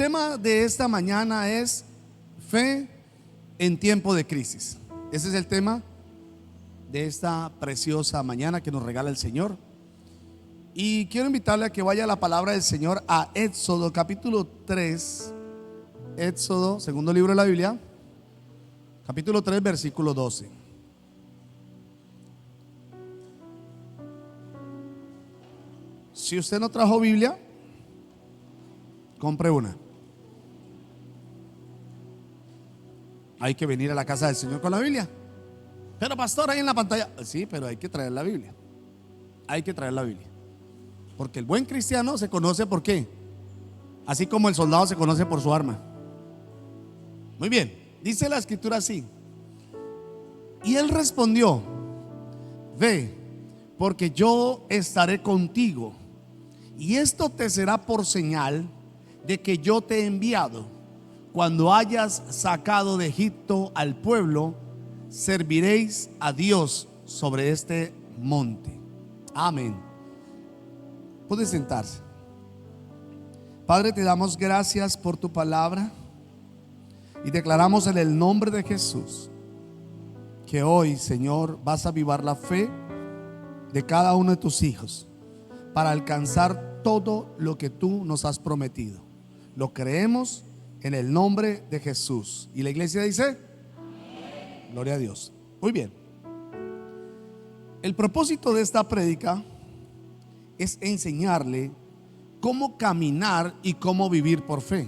tema de esta mañana es fe en tiempo de crisis. Ese es el tema de esta preciosa mañana que nos regala el Señor. Y quiero invitarle a que vaya a la palabra del Señor a Éxodo capítulo 3. Éxodo, segundo libro de la Biblia, capítulo 3, versículo 12. Si usted no trajo Biblia, compre una. Hay que venir a la casa del Señor con la Biblia. Pero pastor, ahí en la pantalla. Sí, pero hay que traer la Biblia. Hay que traer la Biblia. Porque el buen cristiano se conoce por qué. Así como el soldado se conoce por su arma. Muy bien, dice la escritura así. Y él respondió: ve, porque yo estaré contigo, y esto te será por señal de que yo te he enviado. Cuando hayas sacado de Egipto al pueblo, serviréis a Dios sobre este monte. Amén. Puede sentarse. Padre, te damos gracias por tu palabra y declaramos en el nombre de Jesús que hoy, Señor, vas a avivar la fe de cada uno de tus hijos para alcanzar todo lo que tú nos has prometido. Lo creemos en el nombre de Jesús. Y la iglesia dice: amén. Gloria a Dios. Muy bien. El propósito de esta prédica es enseñarle cómo caminar y cómo vivir por fe.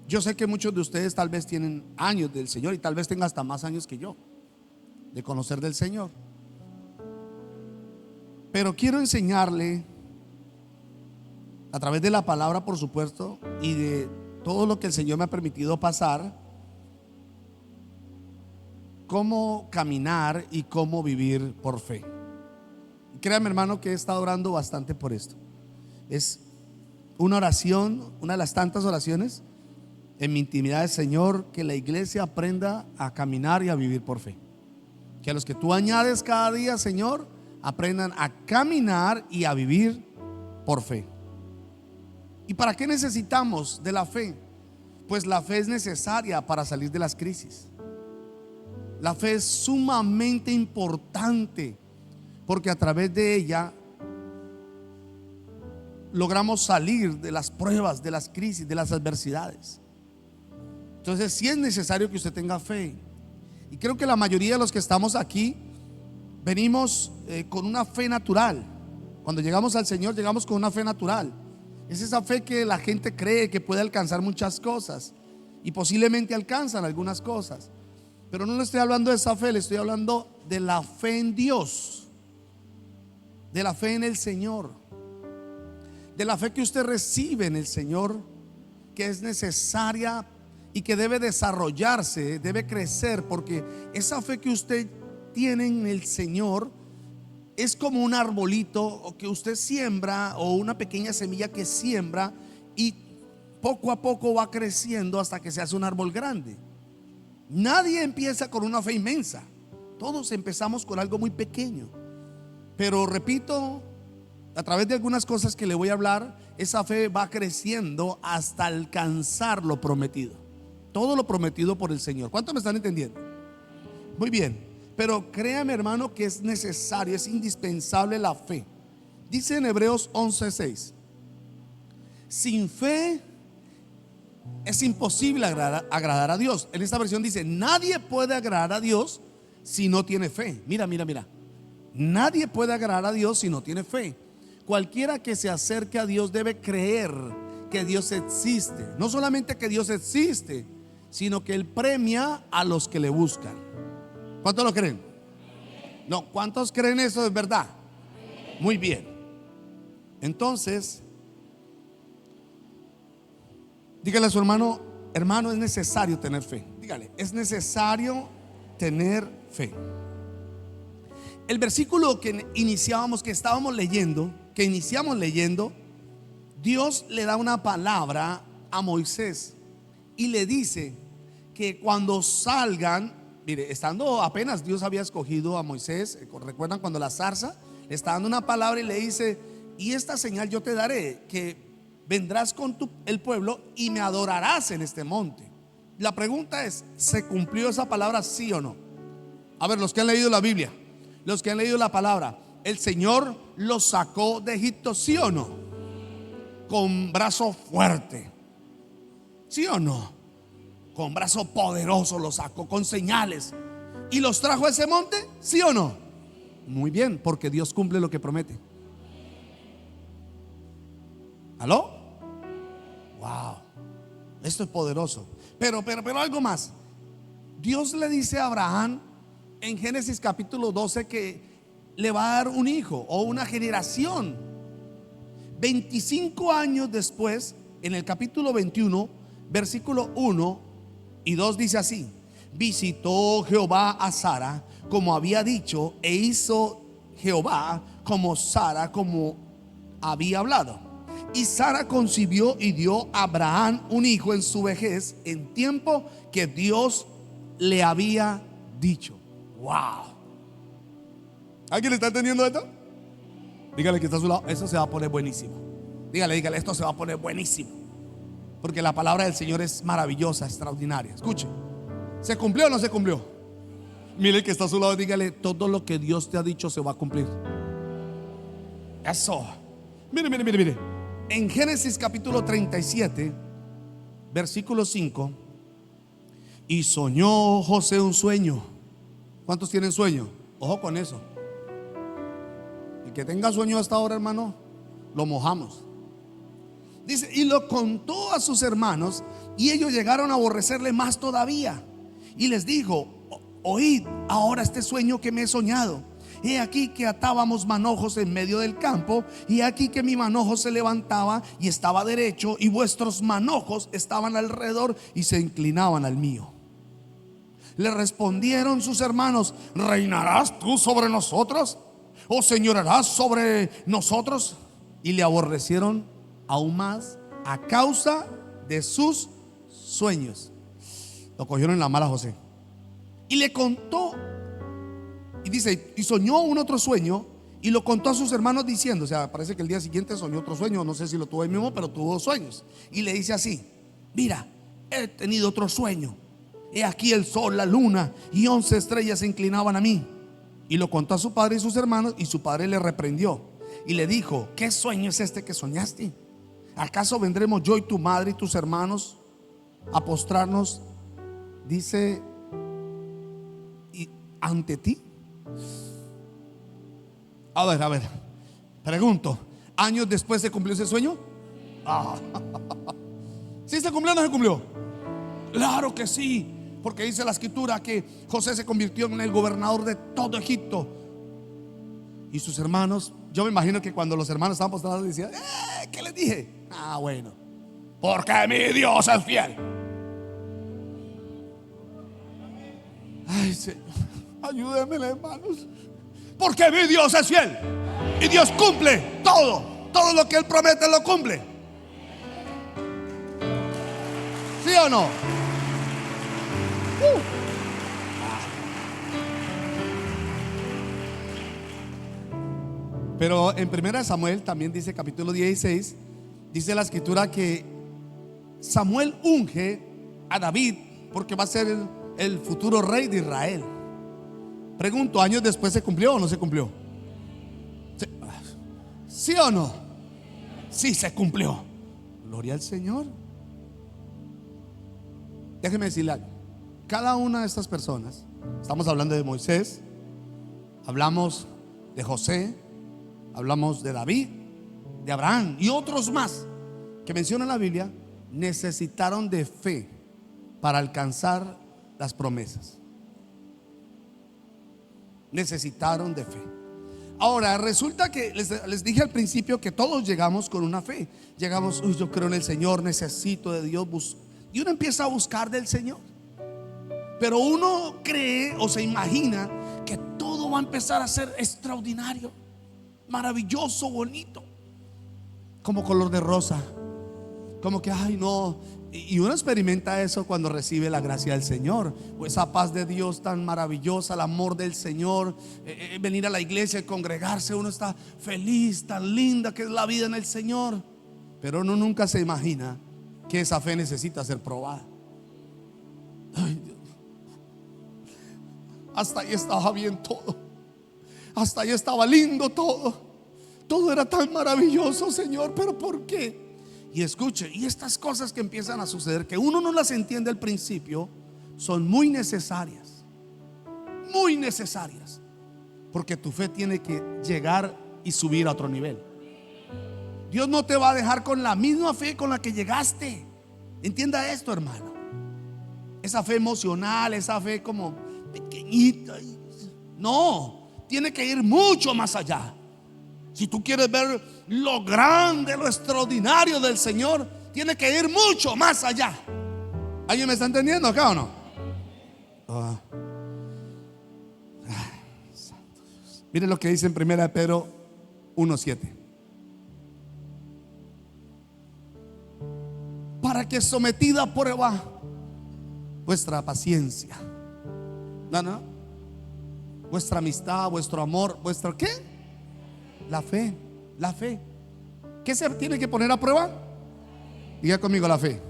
Yo sé que muchos de ustedes tal vez tienen años del Señor y tal vez tengan hasta más años que yo de conocer del Señor. Pero quiero enseñarle a través de la palabra, por supuesto, y de todo lo que el Señor me ha permitido pasar, cómo caminar y cómo vivir por fe. Y créame, hermano, que he estado orando bastante por esto. Es una oración, una de las tantas oraciones en mi intimidad del Señor, que la iglesia aprenda a caminar y a vivir por fe. Que a los que tú añades cada día, Señor, aprendan a caminar y a vivir por fe. ¿Y para qué necesitamos de la fe? Pues la fe es necesaria para salir de las crisis. La fe es sumamente importante porque a través de ella logramos salir de las pruebas, de las crisis, de las adversidades. Entonces sí es necesario que usted tenga fe. Y creo que la mayoría de los que estamos aquí venimos con una fe natural. Cuando llegamos al Señor, llegamos con una fe natural. Es esa fe que la gente cree que puede alcanzar muchas cosas, y posiblemente alcanzan algunas cosas. Pero no le estoy hablando de esa fe, le estoy hablando de la fe en Dios, de la fe en el Señor, de la fe que usted recibe en el Señor, que es necesaria y que debe desarrollarse, debe crecer, porque esa fe que usted tiene en el Señor es como un arbolito que usted siembra, o una pequeña semilla que siembra, y poco a poco va creciendo hasta que se hace un árbol grande. Nadie empieza con una fe inmensa, todos empezamos con algo muy pequeño. Pero repito, a través de algunas cosas que le voy a hablar, esa fe va creciendo hasta alcanzar lo prometido. Todo lo prometido por el Señor. ¿Cuántos me están entendiendo? Muy bien. Pero créame, hermano, que es necesario, es indispensable la fe. Dice en Hebreos 11:6: sin fe es imposible agradar a Dios. En esta versión dice: nadie puede agradar a Dios si no tiene fe. Mira. Nadie puede agradar a Dios si no tiene fe. Cualquiera que se acerque a Dios debe creer que Dios existe. No solamente que Dios existe, sino que Él premia a los que le buscan. ¿Cuántos lo creen? No, ¿cuántos creen eso es verdad? Muy bien. Entonces, dígale a su hermano: hermano, es necesario tener fe. Dígale: es necesario tener fe. El versículo que iniciamos leyendo, Dios le da una palabra a Moisés y le dice que cuando salgan, mire, estando apenas Dios había escogido a Moisés, recuerdan cuando la zarza le está dando una palabra y le dice: y esta señal yo te daré, que vendrás con el pueblo y me adorarás en este monte. La pregunta es, ¿se cumplió esa palabra, sí o no? A ver, los que han leído la Biblia, los que han leído la palabra, ¿el Señor los sacó de Egipto, sí o no? Con brazo fuerte, ¿sí o no? Con brazo poderoso los sacó, con señales, y los trajo a ese monte, ¿sí o no? Muy bien, porque Dios cumple lo que promete. ¿Aló? Wow, esto es poderoso. Pero algo más. Dios le dice a Abraham en Génesis capítulo 12 que le va a dar un hijo o una generación. 25 años después, en el capítulo 21, versículo 1 y 2 dice así: visitó Jehová a Sara como había dicho, e hizo Jehová como Sara como había hablado. Y Sara concibió y dio a Abraham un hijo en su vejez, en tiempo que Dios le había dicho. Wow. ¿Alguien está entendiendo esto? Dígale que está a su lado, eso se va a poner buenísimo. Dígale, esto se va a poner buenísimo. Porque la palabra del Señor es maravillosa, extraordinaria. Escuche, ¿se cumplió o no se cumplió? Mire el que está a su lado, dígale, todo lo que Dios te ha dicho se va a cumplir. Eso. Mire. En Génesis capítulo 37, versículo 5, y soñó José un sueño. ¿Cuántos tienen sueño? Ojo con eso. El que tenga sueño hasta ahora, hermano, lo mojamos. Dice, y lo contó a sus hermanos, y ellos llegaron a aborrecerle más todavía. Y les dijo: oíd ahora este sueño que me he soñado. He aquí que atábamos manojos en medio del campo, y aquí que mi manojo se levantaba y estaba derecho, y vuestros manojos estaban alrededor y se inclinaban al mío. Le respondieron sus hermanos: ¿reinarás tú sobre nosotros? ¿O señorarás sobre nosotros? Y le aborrecieron aún más a causa de sus sueños. Lo cogieron en la mala José. Y le contó. Y dice, y soñó un otro sueño y lo contó a sus hermanos diciendo, o sea, parece que el día siguiente soñó otro sueño, no sé si lo tuvo él mismo, pero tuvo dos sueños. Y le dice así: mira, he tenido otro sueño. He aquí el sol, la luna y 11 estrellas se inclinaban a mí. Y lo contó a su padre y sus hermanos, y su padre le reprendió y le dijo: ¿qué sueño es este que soñaste? ¿Acaso vendremos yo y tu madre y tus hermanos a postrarnos, dice, y ante ti? A ver, pregunto, ¿años después se cumplió ese sueño? ¿Sí se cumplió o no se cumplió? Claro que sí, porque dice la escritura que José se convirtió en el gobernador de todo Egipto. Y sus hermanos, yo me imagino que cuando los hermanos estaban postrados decían: ¿qué les dije? Bueno, porque mi Dios es fiel. Ay, Señor, ayúdenme, hermanos, porque mi Dios es fiel y Dios cumple todo lo que Él promete lo cumple. ¿Sí o no? Pero en 1 Samuel también dice, capítulo 16, dice la escritura que Samuel unge a David porque va a ser el futuro rey de Israel. Pregunto, ¿años después se cumplió o no se cumplió? ¿Sí o no? Sí, se cumplió. Gloria al Señor. Déjeme decirle algo. Cada una de estas personas, estamos hablando de Moisés, hablamos de José, hablamos de David, de Abraham y otros más que menciona la Biblia, necesitaron de fe para alcanzar las promesas. Necesitaron de fe. Ahora resulta que les dije al principio que todos llegamos con una fe. Llegamos, yo creo en el Señor, necesito de Dios, y uno empieza a buscar del Señor. Pero uno cree o se imagina que todo va a empezar a ser extraordinario, maravilloso, bonito, como color de rosa, como que ay no. Y uno experimenta eso cuando recibe la gracia del Señor, o esa paz de Dios tan maravillosa, el amor del Señor, venir a la iglesia y congregarse, uno está feliz, tan linda que es la vida en el Señor. pero uno nunca se imagina que esa fe necesita ser probada. Ay, Dios. Hasta ahí estaba bien todo, hasta ahí estaba lindo todo, todo era tan maravilloso, Señor, pero ¿por qué? Y escuche, y estas cosas que empiezan a suceder, que uno no las entiende al principio, son muy necesarias, porque tu fe tiene que llegar y subir a otro nivel. Dios no te va a dejar con la misma fe con la que llegaste. Entienda esto, hermano. Esa fe emocional, esa fe como pequeñita, no, tiene que ir mucho más allá. Si tú quieres ver lo grande, lo extraordinario del Señor, tiene que ir mucho más allá. ¿Alguien me está entendiendo acá o no? Miren lo que dice en 1 Pedro 1:7. Para que sometida a prueba vuestra paciencia, vuestra amistad, vuestro amor, vuestra ¿qué? La fe. ¿Qué se tiene que poner a prueba? Diga conmigo, la fe.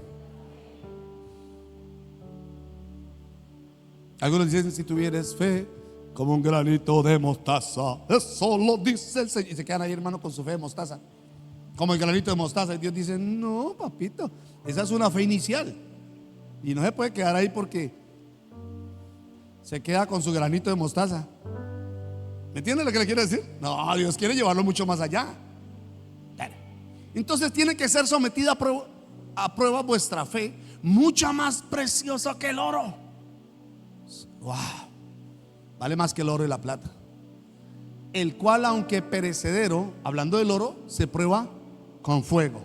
Algunos dicen, si tuvieres fe como un granito de mostaza, eso lo dice el Señor. Y se quedan ahí, hermano, con su fe de mostaza, como el granito de mostaza. Y Dios dice, no, papito, esa es una fe inicial. Y no se puede quedar ahí porque se queda con su granito de mostaza. ¿Me entiende lo que le quiero decir? No, Dios quiere llevarlo mucho más allá. Entonces tiene que ser sometida a prueba vuestra fe, mucha más preciosa que el oro. Wow, vale más que el oro y la plata, el cual, aunque perecedero, hablando del oro, se prueba con fuego,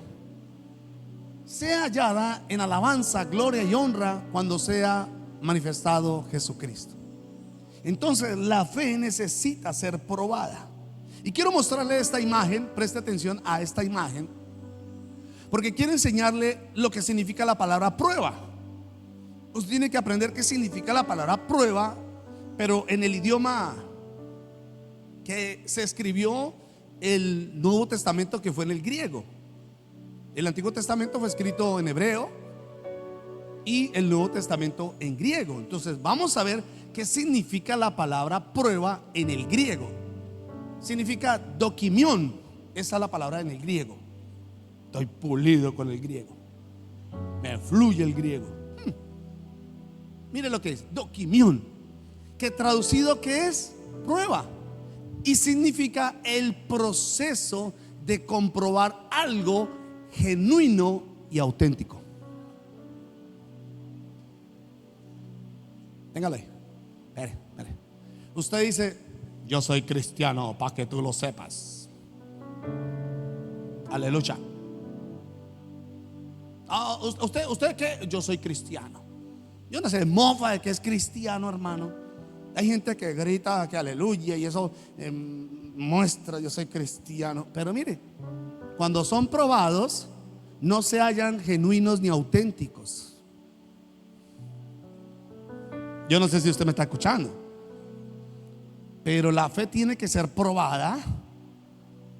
sea hallada en alabanza, gloria y honra cuando sea manifestado Jesucristo. Entonces la fe necesita ser probada. Y quiero mostrarle esta imagen, preste atención a esta imagen, porque quiero enseñarle lo que significa la palabra prueba. Usted tiene que aprender qué significa la palabra prueba, pero en el idioma que se escribió el Nuevo Testamento, que fue en el griego. El Antiguo Testamento fue escrito en hebreo y el Nuevo Testamento en griego. Entonces vamos a ver qué significa la palabra prueba en el griego. Significa dokimión. Esa es la palabra en el griego. Estoy pulido con el griego, me fluye el griego. Mire lo que es dokimión, que traducido que es prueba, y significa el proceso de comprobar algo genuino y auténtico. Téngale. Espere. Usted dice, yo soy cristiano, para que tú lo sepas. Aleluya. ¿Usted qué? Yo soy cristiano. Yo no sé, mofa de que es cristiano, hermano. Hay gente que grita que aleluya y eso muestra yo soy cristiano. Pero mire, cuando son probados, no se hallan genuinos ni auténticos. Yo no sé si usted me está escuchando, pero la fe tiene que ser probada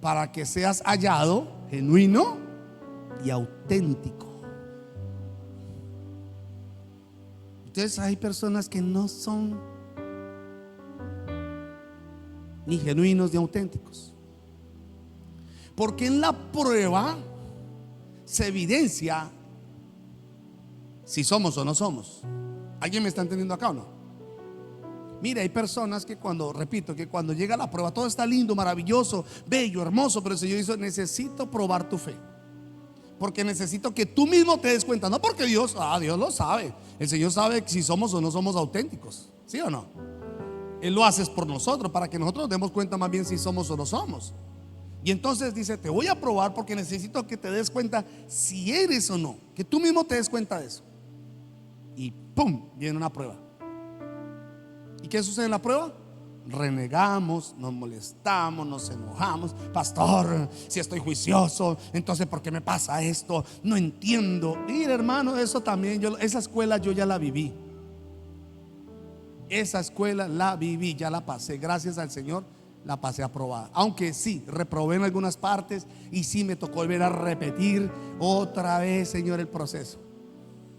para que seas hallado genuino y auténtico. Entonces hay personas que no son ni genuinos ni auténticos, porque en la prueba se evidencia si somos o no somos. ¿Alguien me está entendiendo acá o no? Mire, hay personas que cuando llega la prueba, todo está lindo, maravilloso, bello, hermoso, pero el Señor dice, necesito probar tu fe, porque necesito que tú mismo te des cuenta. No porque Dios lo sabe. El Señor sabe si somos o no somos auténticos, ¿sí o no? Él lo hace por nosotros, para que nosotros nos demos cuenta más bien si somos o no somos. Y entonces dice, te voy a probar porque necesito que te des cuenta si eres o no, que tú mismo te des cuenta de eso. Y ¡pum! Viene una prueba. ¿Y qué sucede en la prueba? Renegamos, nos molestamos, nos enojamos. Pastor, si estoy juicioso, entonces ¿por qué me pasa esto? No entiendo. Mira, hermano, eso también, esa escuela yo ya la viví. Esa escuela la viví, ya la pasé, gracias al Señor. la pasé aprobada. Aunque sí, reprobé en algunas partes y sí me tocó volver a repetir otra vez, Señor, el proceso,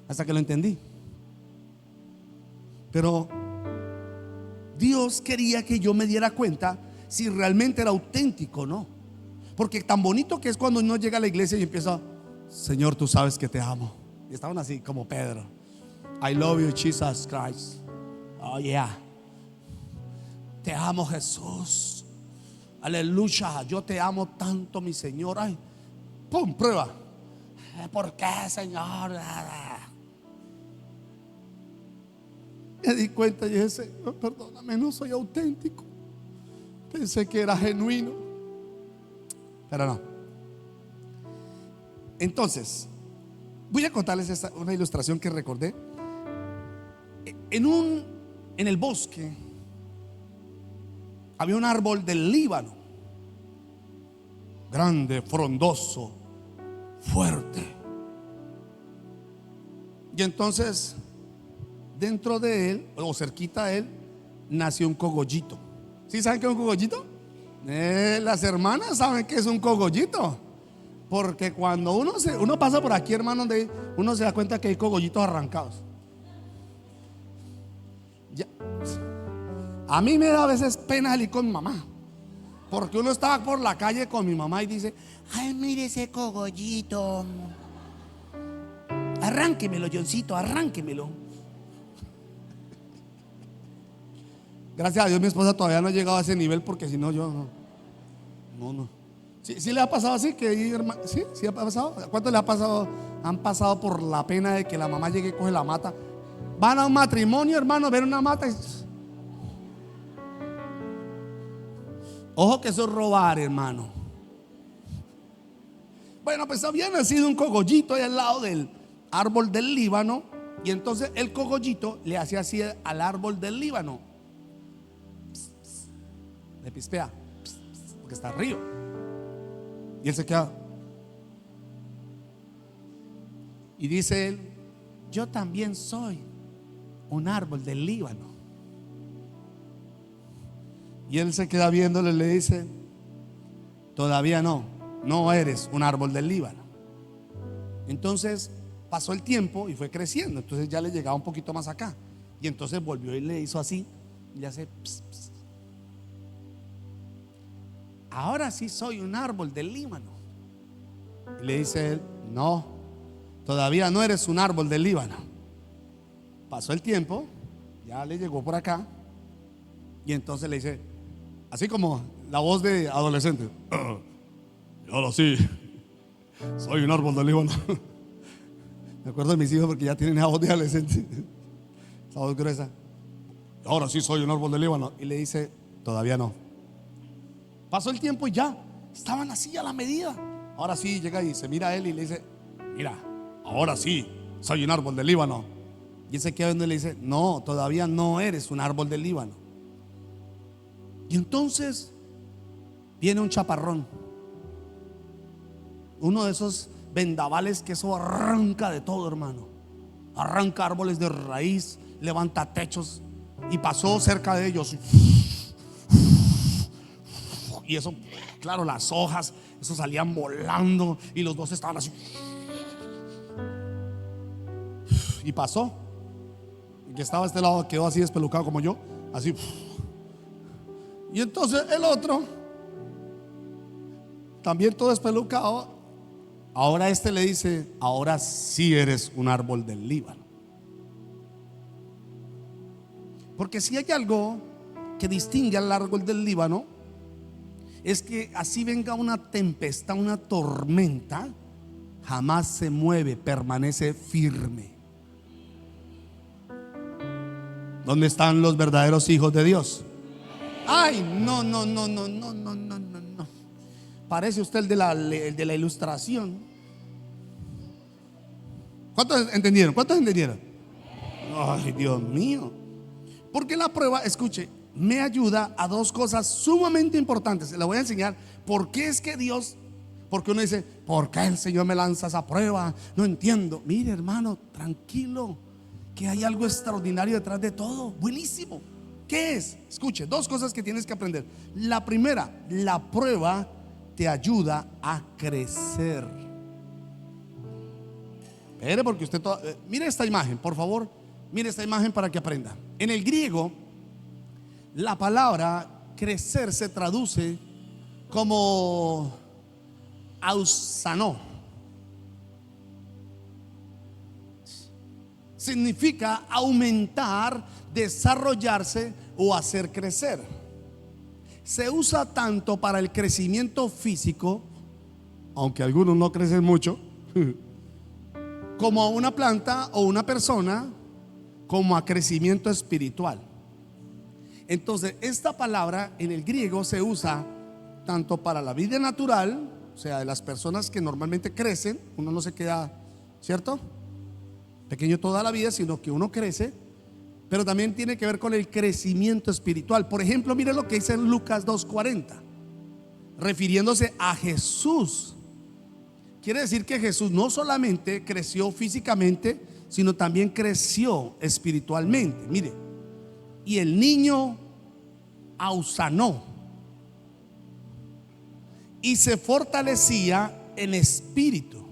hasta que lo entendí. Pero Dios quería que yo me diera cuenta si realmente era auténtico o no. Porque tan bonito que es cuando uno llega a la iglesia y empieza: Señor, tú sabes que te amo. Y estaban así como Pedro: I love you, Jesus Christ. Oh yeah. Te amo, Jesús. Aleluya. Yo te amo tanto, mi Señor. Ay, pum, prueba. ¿Por qué, Señor? Me di cuenta y dije: Señor, perdóname, no soy auténtico. Pensé que era genuino, pero no. Entonces, voy a contarles una ilustración que recordé. En el bosque había un árbol del Líbano, grande, frondoso, fuerte. Y entonces, dentro de él, o cerquita de él, nació un cogollito. ¿Sí saben qué es un cogollito? Las hermanas saben que es un cogollito, porque cuando uno pasa por aquí, hermano, donde uno se da cuenta que hay cogollitos arrancados. Ya. A mí me da a veces pena salir con mi mamá, porque uno estaba por la calle con mi mamá y dice: ay, mire ese cogollito, arránquemelo, Johncito, arránquemelo. Gracias a Dios mi esposa todavía no ha llegado a ese nivel, porque si no yo no. ¿Sí le ha pasado así? ¿Sí ha pasado? ¿Cuánto le ha pasado? Han pasado por la pena de que la mamá llegue y coge la mata. Van a un matrimonio, hermano, ver una mata y... Ojo que eso es robar, hermano. Bueno, pues había nacido un cogollito ahí al lado del árbol del Líbano. Y entonces el cogollito le hacía así al árbol del Líbano. Le pispea, porque está arriba. Y él se queda. Y dice él: yo también soy un árbol del Líbano. Y él se queda viéndole y le dice: todavía no eres un árbol del Líbano. Entonces pasó el tiempo y fue creciendo. Entonces ya le llegaba un poquito más acá. Y entonces volvió y le hizo así. Y le hace: pss, pss. Ahora sí soy un árbol del Líbano. Y le dice él: no, todavía no eres un árbol del Líbano. Pasó el tiempo, ya le llegó por acá. Y entonces le dice, así como la voz de adolescente: y ahora sí, soy un árbol del Líbano. Me acuerdo de mis hijos porque ya tienen esa voz de adolescente, esa voz gruesa. Ahora sí soy un árbol del Líbano. Y le dice: todavía no. Pasó el tiempo y ya estaban así a la medida. Ahora sí llega y se mira a él y le dice: mira, ahora sí soy un árbol del Líbano. Y él se queda viendo y le dice: no, todavía no eres un árbol del Líbano. Y entonces viene un chaparrón, uno de esos vendavales que eso arranca de todo, hermano. Arranca árboles de raíz, levanta techos. Y pasó cerca de ellos. Y eso, claro, las hojas, eso salían volando. Y los dos estaban así. Y pasó. El que estaba a este lado quedó así despelucado como yo, así. Y entonces el otro, también todo despelucado. Ahora este le dice: ahora sí eres un árbol del Líbano. Porque si hay algo que distingue al árbol del Líbano, es que así venga una tempestad, una tormenta, jamás se mueve, permanece firme. ¿Dónde están los verdaderos hijos de Dios? Ay, no. Parece usted el de la ilustración. ¿Cuántos entendieron? Ay, Dios mío. Porque la prueba, escuche, me ayuda a dos cosas sumamente importantes. Le voy a enseñar por qué es que Dios, porque uno dice: ¿por qué el Señor me lanza esa prueba? No entiendo. Mire, hermano, tranquilo, que hay algo extraordinario detrás de todo, buenísimo. ¿Qué es? Escuche, dos cosas que tienes que aprender. La primera, la prueba te ayuda a crecer. Espere, porque usted mire esta imagen, por favor. Mire esta imagen para que aprenda. En el griego, la palabra crecer se traduce como ausanó. Significa aumentar, desarrollarse o hacer crecer. Se usa tanto para el crecimiento físico, aunque algunos no crecen mucho, como a una planta o una persona, como a crecimiento espiritual. Entonces, esta palabra en el griego se usa tanto para la vida natural, o sea, de las personas que normalmente crecen. Uno no se queda, ¿cierto?, pequeño toda la vida, sino que uno crece. Pero también tiene que ver con el crecimiento espiritual. Por ejemplo, mire lo que dice en Lucas 2:40, refiriéndose a Jesús. Quiere decir que Jesús no solamente creció físicamente, sino también creció espiritualmente. Mire, y el niño ausanó y se fortalecía en espíritu.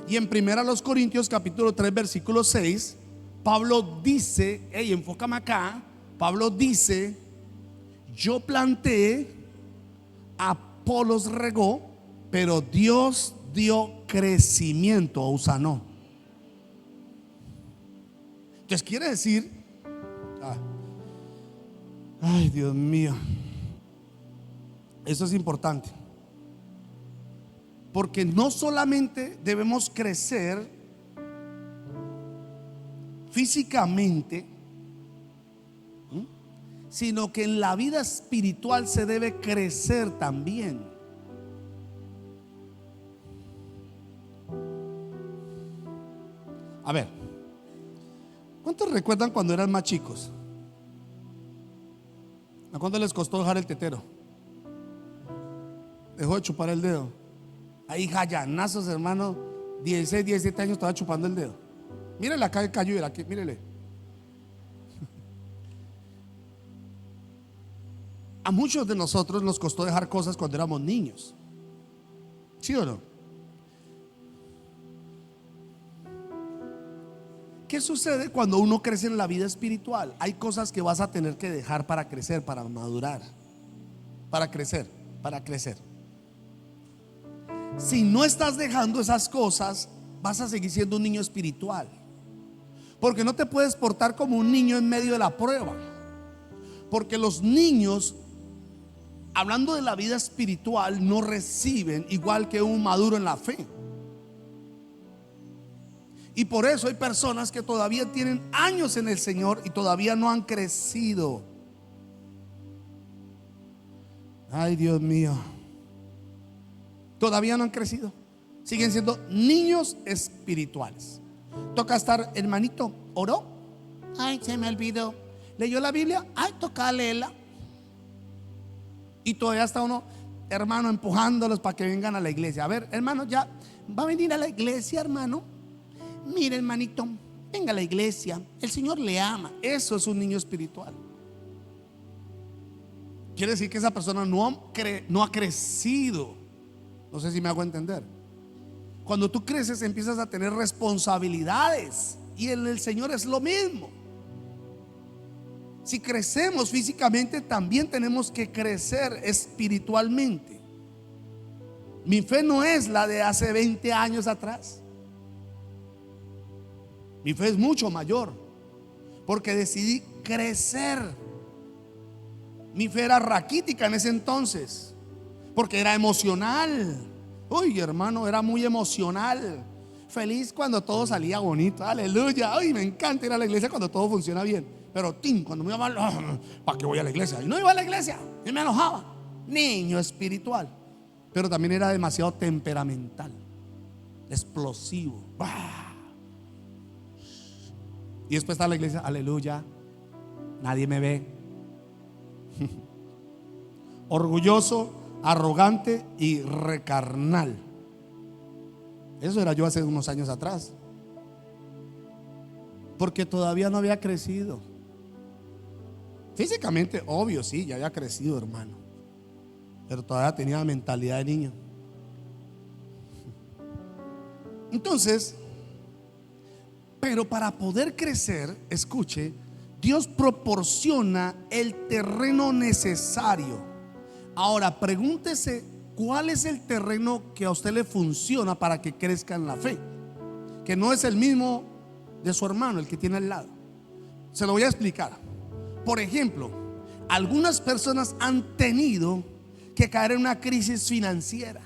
Y en 1 Corintios capítulo 3 versículo 6, Pablo dice, hey, enfócame acá. Pablo dice: yo planté, Apolos regó, pero Dios dio crecimiento o sanó. Entonces quiere decir, ay, Dios mío, eso es importante, porque no solamente debemos crecer físicamente, sino que en la vida espiritual se debe crecer también. A ver, ¿cuántos recuerdan cuando eran más chicos? ¿A cuánto les costó dejar el tetero? Dejó de chupar el dedo. Ahí jallanazos, hermano. 16, 17 años estaba chupando el dedo. Mírele acá el cayuela, aquí, mírele. A muchos de nosotros nos costó dejar cosas cuando éramos niños. ¿Sí o no? ¿Qué sucede cuando uno crece en la vida espiritual? Hay cosas que vas a tener que dejar para crecer, para madurar, para crecer, para crecer. Si no estás dejando esas cosas, vas a seguir siendo un niño espiritual, porque no te puedes portar como un niño en medio de la prueba. Porque los niños, hablando de la vida espiritual, no reciben igual que un maduro en la fe. Y por eso hay personas que todavía tienen años en el Señor y todavía no han crecido. Ay, Dios mío, todavía no han crecido. Siguen siendo niños espirituales. Toca estar, hermanito, ¿oró? Ay, se me olvidó. ¿Leyó la Biblia? Ay, toca leerla. Y todavía está uno, hermano, empujándolos para que vengan a la iglesia. A ver, hermano, ya va a venir a la iglesia, hermano. Mire, hermanito, venga a la iglesia, el Señor le ama. Eso es un niño espiritual. Quiere decir que esa persona no ha crecido. No sé si me hago entender. Cuando tú creces, empiezas a tener responsabilidades, y en el Señor es lo mismo. Si crecemos físicamente, también tenemos que crecer espiritualmente. Mi fe no es la de hace 20 años atrás. Mi fe es mucho mayor, porque decidí crecer. Mi fe era raquítica en ese entonces, porque era emocional. Uy, hermano, era muy emocional. Feliz cuando todo salía bonito. Aleluya. Uy, me encanta ir a la iglesia cuando todo funciona bien. Pero cuando me iba mal, ¿para qué voy a la iglesia? Y no iba a la iglesia y me enojaba. Niño espiritual. Pero también era demasiado temperamental, explosivo. Y después está la iglesia, aleluya, nadie me ve. Orgulloso, arrogante y recarnal. Eso era yo hace unos años atrás, porque todavía no había crecido. Físicamente, obvio, sí, ya había crecido, hermano, pero todavía tenía mentalidad de niño. Entonces, pero para poder crecer, escuche, Dios proporciona el terreno necesario. Ahora, pregúntese, ¿cuál es el terreno que a usted le funciona para que crezca en la fe? Que no es el mismo de su hermano, el que tiene al lado. Se lo voy a explicar. Por ejemplo, algunas personas han tenido que caer en una crisis financiera.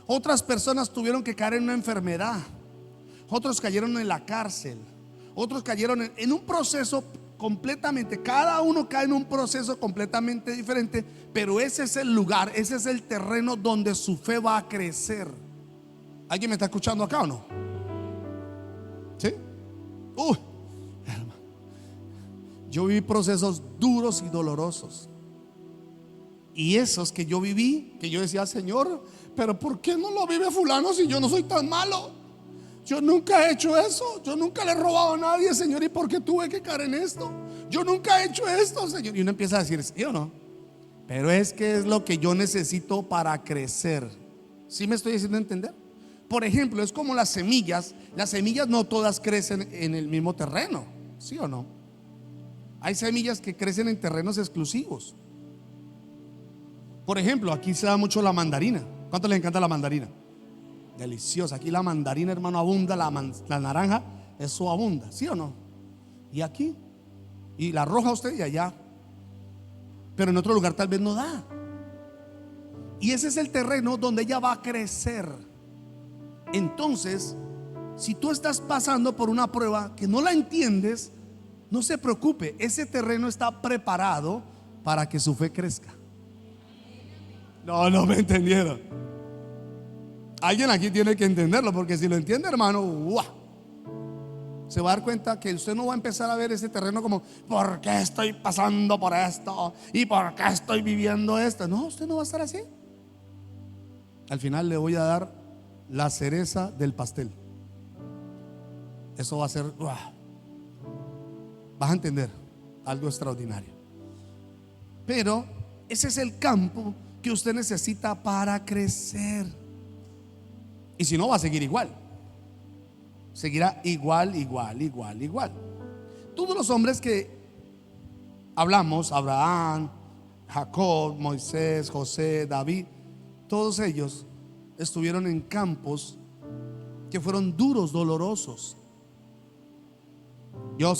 Otras personas tuvieron que caer en una enfermedad. Otros cayeron en la cárcel. Otros cayeron en un proceso completamente. Cada uno cae en un proceso completamente diferente. Pero ese es el lugar, ese es el terreno donde su fe va a crecer. ¿Alguien me está escuchando acá o no? ¿Sí? Hermano, yo viví procesos duros y dolorosos. Y esos que yo viví, que yo decía, Señor, pero ¿por qué no lo vive fulano si yo no soy tan malo? Yo nunca he hecho eso. Yo nunca le he robado a nadie, Señor. ¿Y por qué tuve que caer en esto? Yo nunca he hecho esto, Señor. Y uno empieza a decir, ¿sí o no? Pero es que es lo que yo necesito para crecer. ¿Sí me estoy haciendo entender? Por ejemplo, es como las semillas. Las semillas no todas crecen en el mismo terreno, ¿sí o no? Hay semillas que crecen en terrenos exclusivos. Por ejemplo, aquí se da mucho la mandarina. ¿Cuánto les encanta la mandarina? Deliciosa. Aquí la mandarina, hermano, abunda. La naranja, eso abunda, ¿sí o no? Y aquí, y la roja usted y allá. Pero en otro lugar tal vez no da. Y ese es el terreno donde ella va a crecer. Entonces, si tú estás pasando por una prueba que no la entiendes, no se preocupe. Ese terreno está preparado para que su fe crezca. No me entendieron. Alguien aquí tiene que entenderlo, porque si lo entiende, hermano, ¡guau!, se va a dar cuenta que usted no va a empezar a ver ese terreno como, ¿por qué estoy pasando por esto? ¿Y por qué estoy viviendo esto? No, usted no va a estar así. Al final le voy a dar la cereza del pastel. Eso va a ser, ¡guau!, vas a entender algo extraordinario. Pero ese es el campo que usted necesita para crecer. Y si no, va a seguir igual. Seguirá igual. Todos los hombres que hablamos, Abraham, Jacob, Moisés, José, David, todos ellos estuvieron en campos que fueron duros, dolorosos. Yo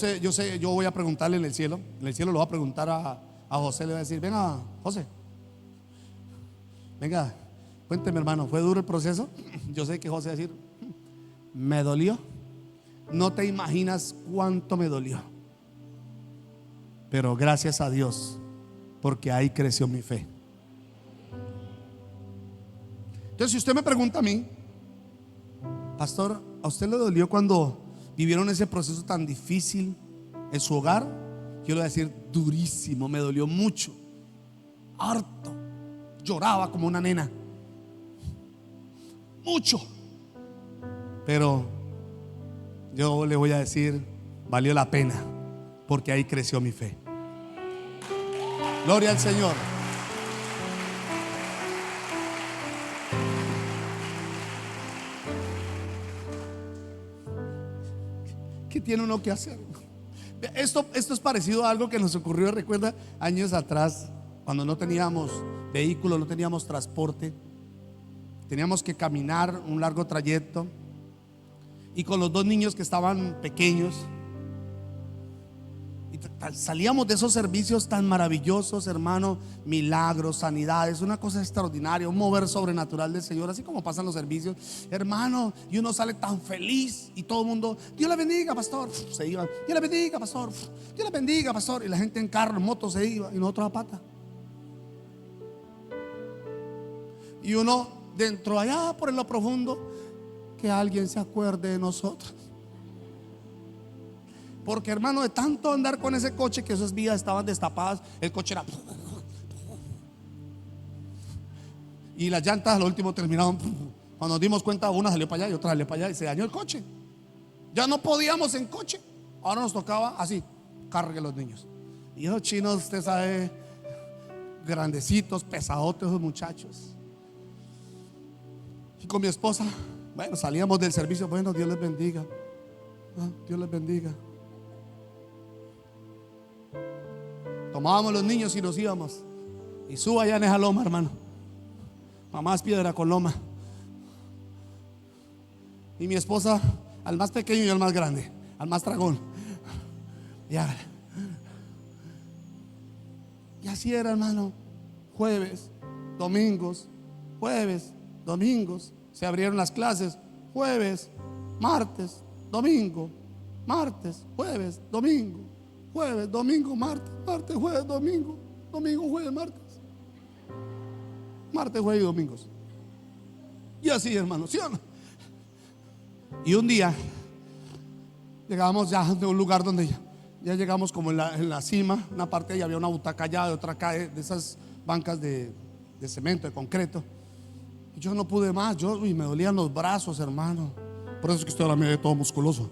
voy a preguntarle en el cielo lo voy a preguntar a José, le voy a decir, venga, José, venga, cuénteme, hermano, ¿fue duro el proceso? Yo sé que José va a decir, me dolió. No te imaginas cuánto me dolió. Pero gracias a Dios, porque ahí creció mi fe. Entonces, si usted me pregunta a mí, pastor, ¿a usted le dolió cuando vivieron ese proceso tan difícil en su hogar? Yo le voy a decir, durísimo, me dolió mucho, harto. Lloraba como una nena, mucho. Pero yo le voy a decir, valió la pena, porque ahí creció mi fe. Gloria al Señor. ¿Qué tiene uno que hacer? Esto es parecido a algo que nos ocurrió, recuerda, años atrás, cuando no teníamos vehículo, no teníamos transporte, teníamos que caminar un largo trayecto, y con los dos niños que estaban pequeños, y salíamos de esos servicios tan maravillosos, hermano, milagros, sanidades, una cosa extraordinaria, un mover sobrenatural del Señor, así como pasan los servicios, hermano, y uno sale tan feliz, y todo el mundo, Dios le bendiga, pastor, se iban, Dios le bendiga, pastor, Dios le bendiga, pastor, y la gente en carro, en moto se iba, y nosotros a pata. Y uno dentro allá por en lo profundo, que alguien se acuerde de nosotros. Porque, hermano, de tanto andar con ese coche, que esas vías estaban destapadas, el coche era, y las llantas al último terminaron. Cuando nos dimos cuenta, una salió para allá y otra salió para allá, y se dañó el coche. Ya no podíamos en coche. Ahora nos tocaba así, cargue los niños. Y esos chinos, usted sabe, grandecitos, pesadotes esos muchachos. Y con mi esposa, bueno, salíamos del servicio. Bueno, Dios les bendiga. Dios les bendiga. Tomábamos los niños y nos íbamos. Y suba allá en esa loma, hermano. Mamá es piedra con loma. Y mi esposa al más pequeño y al más grande, al más tragón. Y así era, hermano. Jueves, domingos, jueves, domingos. Se abrieron las clases. Jueves, martes, domingo, martes, jueves, domingo, jueves, domingo, martes, martes, jueves, domingo, domingo, jueves, martes, martes, jueves y domingos. Y así, hermano, ¿sí o no? Y un día llegamos ya de un lugar donde ya llegamos como en la cima. Una parte y había una butaca allá, de otra acá, de esas bancas de cemento, de concreto. Y yo no pude más, me dolían los brazos, hermano. Por eso es que estoy ahora medio todo musculoso.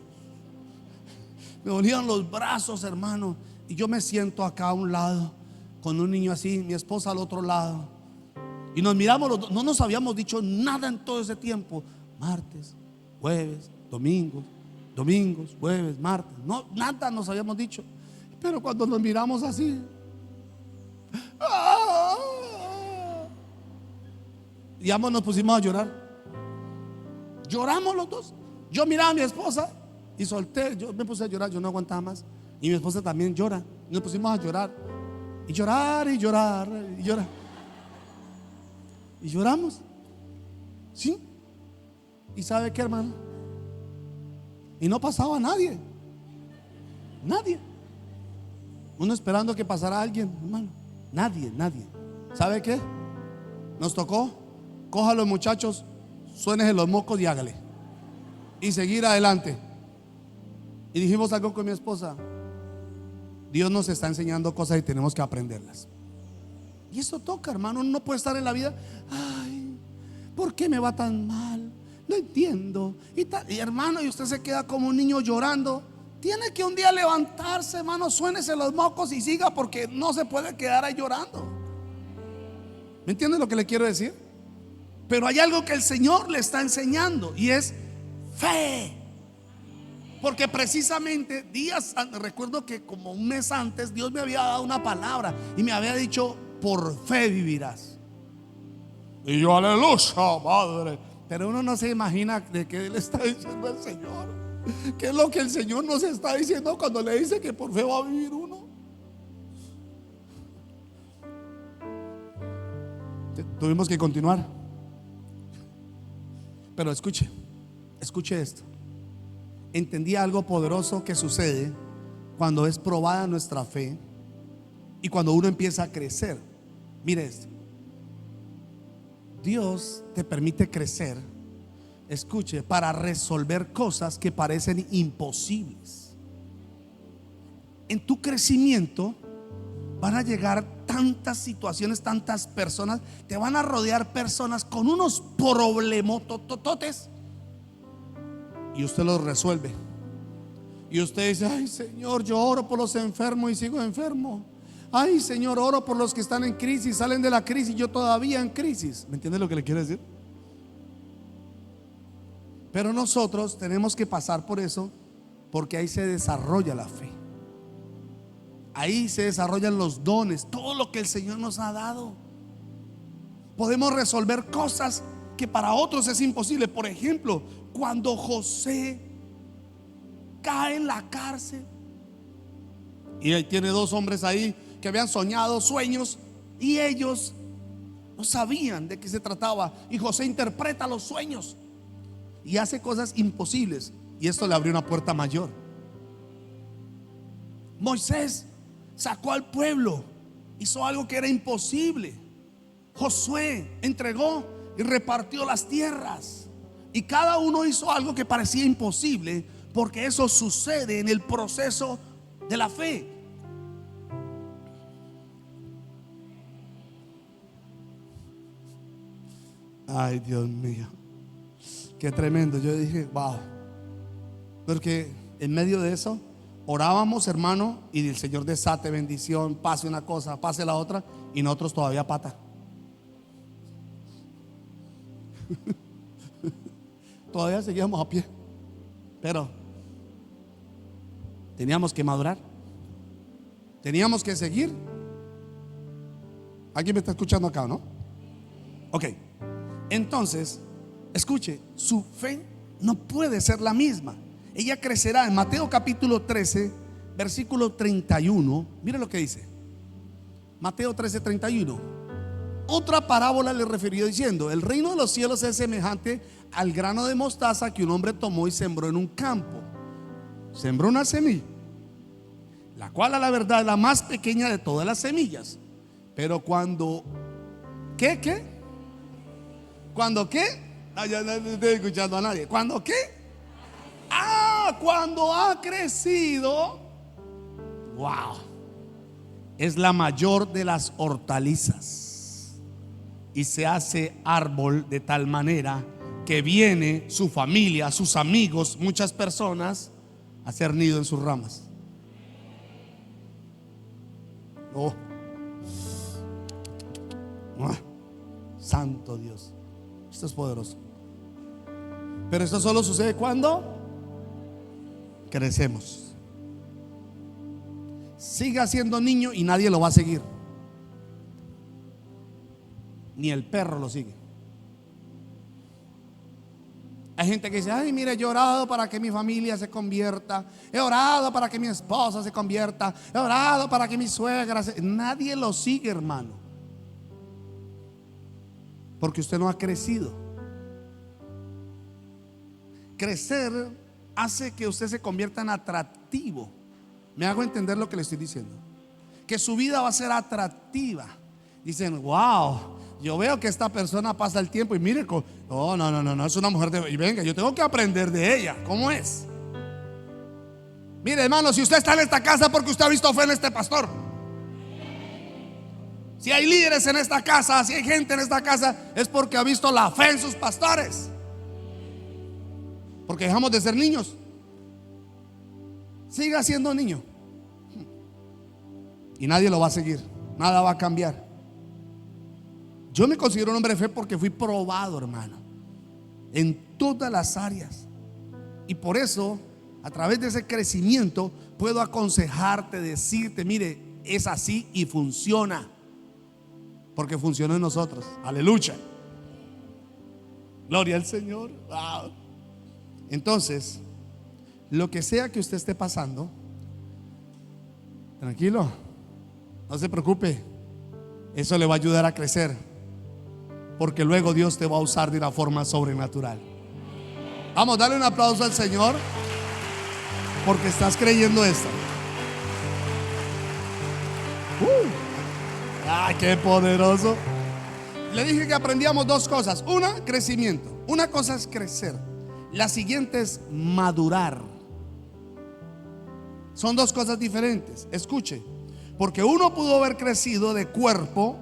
Me dolían los brazos, hermano. Y yo me siento acá a un lado con un niño así, mi esposa al otro lado. Y nos miramos los dos. No nos habíamos dicho nada en todo ese tiempo. Martes, jueves, domingos, jueves, martes. No, nada nos habíamos dicho. Pero cuando nos miramos así, y ambos nos pusimos a llorar. Lloramos los dos. Yo miraba a mi esposa y solté. Yo me puse a llorar, yo no aguantaba más. Y mi esposa también llora. Y nos pusimos a llorar. Y llorar y llorar y llorar. Y lloramos. ¿Sí? ¿Y sabe qué, hermano? Y no pasaba nadie. Nadie. Uno esperando que pasara alguien, hermano. Nadie. ¿Sabe qué? Nos tocó. Coja a los muchachos, suénese los mocos y hágale. Y seguir adelante. Y dijimos algo con mi esposa. Dios nos está enseñando cosas y tenemos que aprenderlas. Y eso toca, hermano. Uno no puede estar en la vida. Ay, ¿por qué me va tan mal? No entiendo. Y hermano, y usted se queda como un niño llorando. Tiene que un día levantarse, hermano. Suénese los mocos y siga, porque no se puede quedar ahí llorando. ¿Me entiende lo que le quiero decir? Pero hay algo que el Señor le está enseñando y es fe. Porque precisamente días antes, recuerdo que como un mes antes, Dios me había dado una palabra y me había dicho: por fe vivirás. Y yo, aleluya, Padre. Pero uno no se imagina de qué le está diciendo el Señor. ¿Qué es lo que el Señor nos está diciendo cuando le dice que por fe va a vivir uno? Tuvimos que continuar. Pero escuche esto. Entendí algo poderoso que sucede cuando es probada nuestra fe y cuando uno empieza a crecer. Mire esto. Dios te permite crecer, escuche, para resolver cosas que parecen imposibles. En tu crecimiento van a llegar tantas situaciones, tantas personas. Te van a rodear personas con unos problemotototes y usted los resuelve. Y usted dice: ay, Señor, yo oro por los enfermos y sigo enfermo. Ay, Señor, oro por los que están en crisis, salen de la crisis, yo todavía en crisis. ¿Me entiende lo que le quiero decir? Pero nosotros tenemos que pasar por eso, porque ahí se desarrolla la fe. Ahí se desarrollan los dones, todo lo que el Señor nos ha dado. Podemos resolver cosas que para otros es imposible. Por ejemplo, cuando José cae en la cárcel y él tiene dos hombres ahí que habían soñado sueños y ellos no sabían de qué se trataba, y José interpreta los sueños y hace cosas imposibles, y esto le abrió una puerta mayor. Moisés sacó al pueblo, hizo algo que era imposible. Josué entregó y repartió las tierras, y cada uno hizo algo que parecía imposible, porque eso sucede en el proceso de la fe. Ay, Dios mío, qué tremendo. Yo dije: wow. Porque en medio de eso Orábamos, hermano, y el Señor desate bendición, pase una cosa, pase la otra, y nosotros todavía pata. Todavía seguíamos a pie, pero teníamos que madurar, teníamos que seguir. ¿Alguien me está escuchando acá, no? Ok, entonces, escuche, su fe no puede ser la misma. Ella crecerá. En Mateo capítulo 13, versículo 31. Mire lo que dice Mateo 13, 31. Otra parábola le refirió diciendo: el reino de los cielos es semejante al grano de mostaza que un hombre tomó y sembró en un campo. Sembró una semilla, la cual a la verdad es la más pequeña de todas las semillas. Pero cuando ¿qué? ¿Cuando qué? Ya no estoy escuchando a nadie. ¿Cuándo qué? Cuando ha crecido, wow, es la mayor de las hortalizas y se hace árbol de tal manera que viene su familia, sus amigos, muchas personas a hacer nido en sus ramas. Oh. Santo Dios, esto es poderoso. Pero esto solo sucede cuando crecemos. Siga siendo niño y nadie lo va a seguir. Ni el perro lo sigue. Hay gente que dice: ay, mire, yo he orado para que mi familia se convierta, he orado para que mi esposa se convierta, he orado para que mi suegra se... Nadie lo sigue, hermano, porque usted no ha crecido. Crecer hace que usted se convierta en atractivo. ¿Me hago entender lo que le estoy diciendo? Que su vida va a ser atractiva. Dicen: wow, yo veo que esta persona pasa el tiempo y mire, no, es una mujer de... Y venga, yo tengo que aprender de ella. ¿Cómo es? Mire, hermano, si usted está en esta casa porque usted ha visto fe en este pastor. Si hay líderes en esta casa, si hay gente en esta casa, es porque ha visto la fe en sus pastores. Porque dejamos de ser niños. Siga siendo niño y nadie lo va a seguir. Nada va a cambiar. Yo me considero un hombre de fe porque fui probado, hermano, en todas las áreas. Y por eso, a través de ese crecimiento, puedo aconsejarte, decirte: mire, es así y funciona. Porque funciona en nosotros. Aleluya. Gloria al Señor. Wow. Entonces, lo que sea que usted esté pasando, tranquilo, no se preocupe. Eso le va a ayudar a crecer, porque luego Dios te va a usar de una forma sobrenatural. Vamos, dale un aplauso al Señor, porque estás creyendo esto. ¡Qué poderoso! Le dije que aprendíamos dos cosas. Una, crecimiento. Una cosa es crecer, la siguiente es madurar. Son dos cosas diferentes. Escuche, porque uno pudo haber crecido de cuerpo,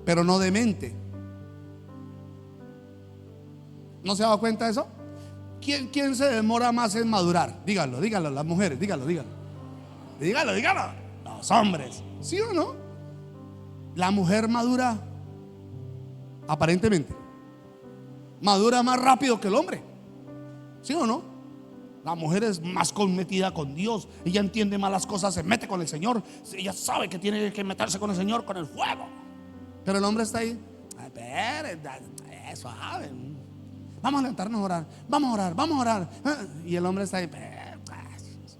pero no de mente. ¿No se ha dado cuenta de eso? ¿Quién se demora más en madurar? Díganlo, las mujeres, díganlo. Los hombres, ¿sí o no? La mujer madura, aparentemente, madura más rápido que el hombre, ¿sí o no? La mujer es más commetida con Dios. Ella entiende más las cosas, se mete con el Señor. Ella sabe que tiene que meterse con el Señor, con el fuego. Pero el hombre está ahí: a ver, suave. Vamos a levantarnos a orar. Vamos a orar. Y el hombre está ahí,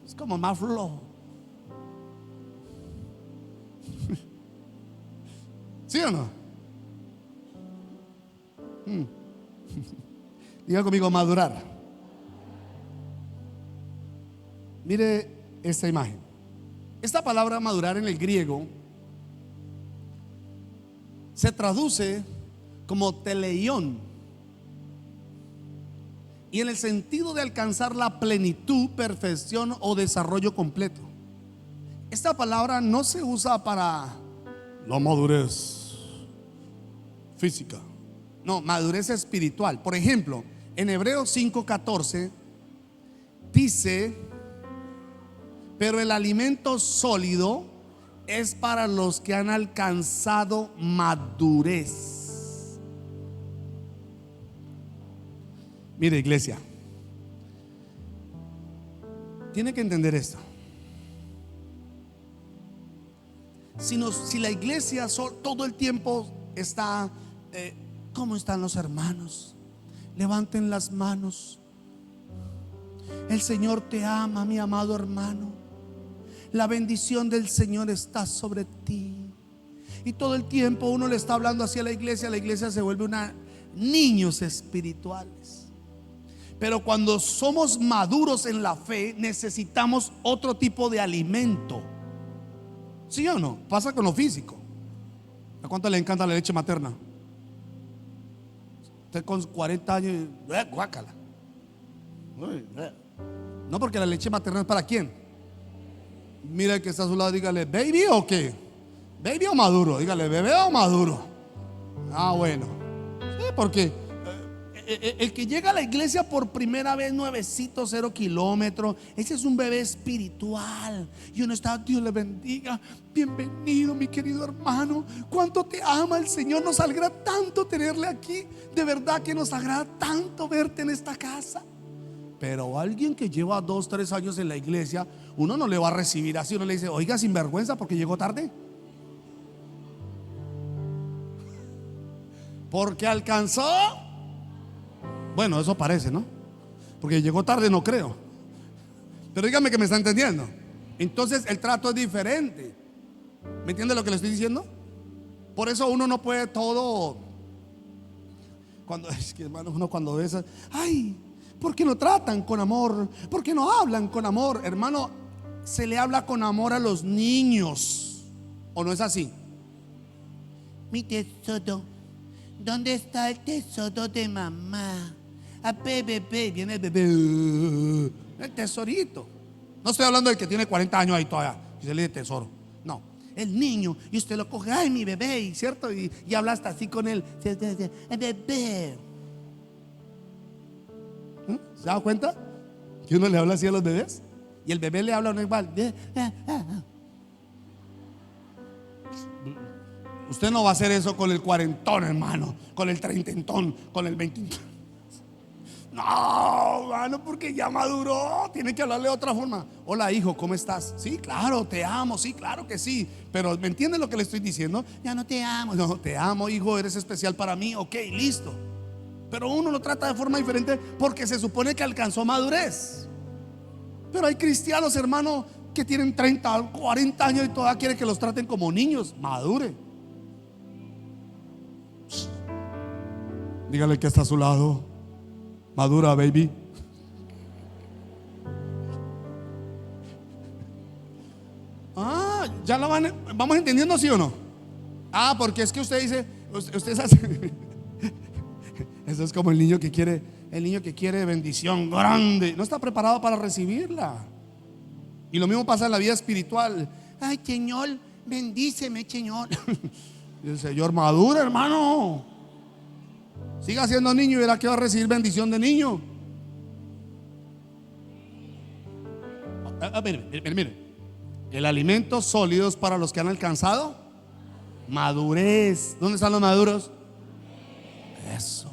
es como más flojo. ¿Sí o no? Diga conmigo: madurar. Mire esta imagen. Esta palabra madurar en el griego se traduce como teleión, y en el sentido de alcanzar la plenitud, perfección o desarrollo completo. Esta palabra no se usa para la madurez física, no, madurez espiritual. Por ejemplo, en Hebreos 5:14 dice: Pero el alimento sólido es para los que han alcanzado madurez. Mire, iglesia, tiene que entender esto. Si la iglesia todo el tiempo está, ¿cómo están los hermanos? Levanten las manos. El Señor te ama, mi amado hermano. La bendición del Señor está sobre ti. Y todo el tiempo uno le está hablando hacia la iglesia se vuelve niños espirituales. Pero cuando somos maduros en la fe, necesitamos otro tipo de alimento. ¿Sí o no? Pasa con lo físico. ¿A cuánto le encanta la leche materna? Usted con 40 años, guácala. No, porque la leche materna es para quién. Mira el que está a su lado, dígale, ¿baby o qué? ¿Baby o maduro? Dígale, ¿bebé o maduro? Ah, bueno. Sí, porque el que llega a la iglesia por primera vez, nuevecito, 0 kilómetros, ese es un bebé espiritual. Y uno está, Dios le bendiga, bienvenido mi querido hermano. Cuánto te ama el Señor, nos alegra tanto tenerle aquí. De verdad que nos agrada tanto verte en esta casa. Pero alguien que lleva 2, 3 años en la iglesia, uno no le va a recibir así. Uno le dice, oiga, sinvergüenza porque llegó tarde. Porque alcanzó. Bueno, eso parece, ¿no? Porque llegó tarde, no creo. Pero dígame que me está entendiendo. Entonces el trato es diferente. ¿Me entiende lo que le estoy diciendo? Por eso uno no puede todo. Es que hermano, uno cuando ve eso, ay, ¿por qué no tratan con amor? ¿Por qué no hablan con amor? Hermano, se le habla con amor a los niños. ¿O no es así? Mi tesoro, ¿dónde está el tesoro de mamá? A bebé, viene el bebé, el tesorito. No estoy hablando del que tiene 40 años ahí todavía y se le dice tesoro. No, el niño, y usted lo coge, ay, mi bebé, ¿cierto? Y habla hasta así con él, el bebé. ¿Se da cuenta? Que uno le habla así a los bebés y el bebé le habla a uno igual. Usted no va a hacer eso con el cuarentón, hermano, con el treintentón, con el veintentón. No, hermano, porque ya maduró. Tiene que hablarle de otra forma. Hola, hijo, ¿cómo estás? Sí, claro, te amo. Sí, claro que sí. Pero ¿me entiendes lo que le estoy diciendo? Ya no te amo. No, te amo, hijo, eres especial para mí. Ok, listo. Pero uno lo trata de forma diferente porque se supone que alcanzó madurez. Pero hay cristianos, hermano, que tienen 30, 40 años y todavía quieren que los traten como niños. Madure. Dígale que está a su lado. Madura, baby. Ya lo vamos entendiendo, ¿sí o no? Porque es que usted dice, usted hace. Eso es como el niño que quiere bendición grande. No está preparado para recibirla. Y lo mismo pasa en la vida espiritual. Ay, Señor, bendíceme, Señor. Y el Señor, madura, hermano. Siga siendo niño y verá que va a recibir bendición de niño. Mire. El alimento sólido es para los que han alcanzado madurez. ¿Dónde están los maduros? Eso.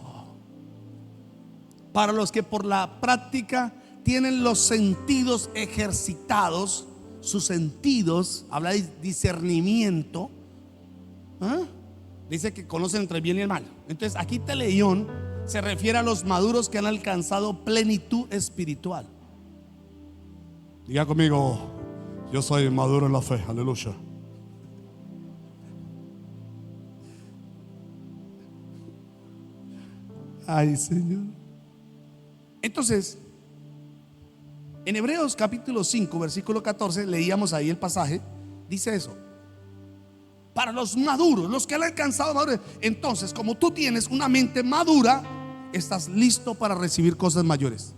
Para los que por la práctica tienen los sentidos ejercitados, sus sentidos, habla de discernimiento. Dice que conocen entre el bien y el mal. Entonces aquí Teleión se refiere a los maduros que han alcanzado plenitud espiritual. Diga conmigo, yo soy maduro en la fe, aleluya. Ay, Señor. Entonces, en Hebreos capítulo 5, versículo 14, leíamos ahí el pasaje, dice eso. Para los maduros, los que han alcanzado madurez. Entonces, como tú tienes una mente madura, estás listo para recibir cosas mayores.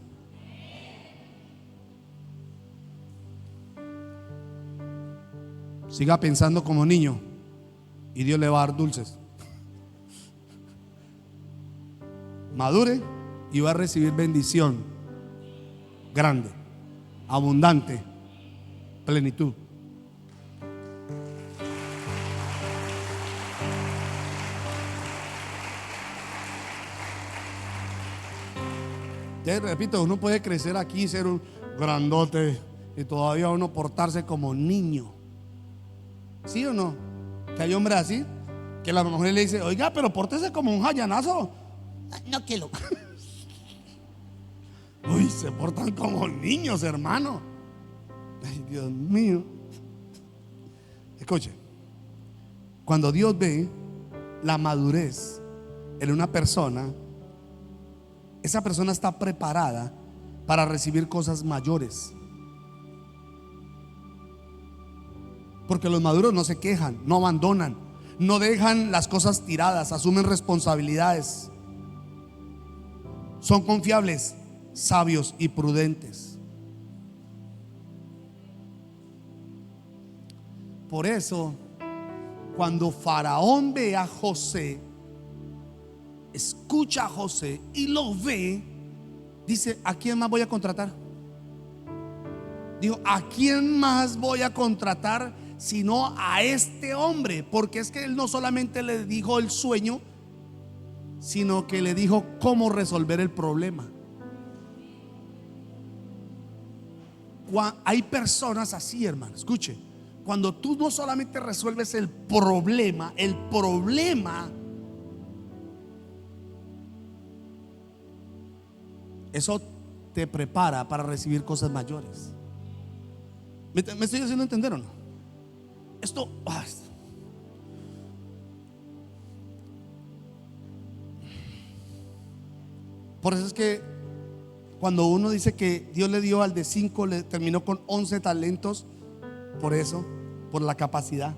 Siga pensando como niño y Dios le va a dar dulces. Madure y va a recibir bendición grande, abundante. plenitud. Te repito, uno puede crecer aquí, ser un grandote y todavía uno portarse como niño. ¿Sí o no? Que hay hombres así, que la mujer le dice: oiga, pero pórtese como un jayanazo. No quiero. Uy, se portan como niños, hermano. Ay, Dios mío. Escuche, cuando Dios ve la madurez en una persona, esa persona está preparada para recibir cosas mayores. Porque los maduros no se quejan, no abandonan, no dejan las cosas tiradas, asumen responsabilidades. Son confiables, sabios y prudentes. Por eso, cuando Faraón ve a José, escucha a José y lo ve, dice: ¿a quién más voy a contratar? Digo, ¿a quién más voy a contratar sino a este hombre? Porque es que él no solamente le dijo el sueño, sino que le dijo cómo resolver el problema. Hay personas así, hermano. Escuche, cuando tú no solamente resuelves el problema eso te prepara para recibir cosas mayores. ¿Me estoy haciendo entender o no? Esto por eso es que cuando uno dice que Dios le dio al de 5, le terminó con 11 talentos, por eso, por la capacidad.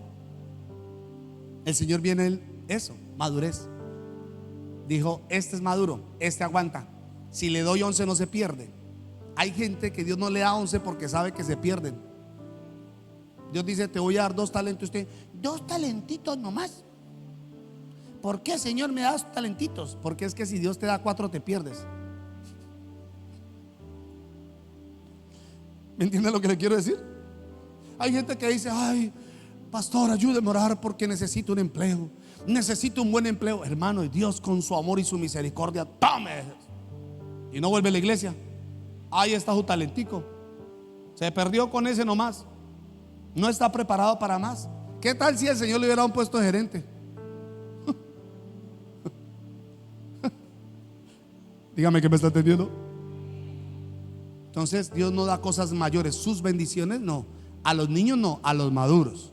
El Señor viene eso, madurez. Dijo: este es maduro, este aguanta. Si le doy 11 no se pierde. Hay gente que Dios no le da 11 porque sabe que se pierden. Dios dice: te voy a dar 2 talentos. Usted: 2 talentitos nomás. ¿Por qué, Señor, me das talentitos? Porque es que si Dios te da 4 te pierdes. ¿Me entiende lo que le quiero decir? Hay gente que dice: ay, pastor, ayúdeme a orar porque necesito un empleo, necesito un buen empleo. Hermano, y Dios con su amor y su misericordia, tome. Y no vuelve a la iglesia. Ahí está su talentico. Se perdió con ese nomás. No está preparado para más. ¿Qué tal si el Señor le hubiera dado un puesto de gerente? Dígame que me está entendiendo. Entonces Dios no da cosas mayores. Sus bendiciones no. A los niños no, a los maduros.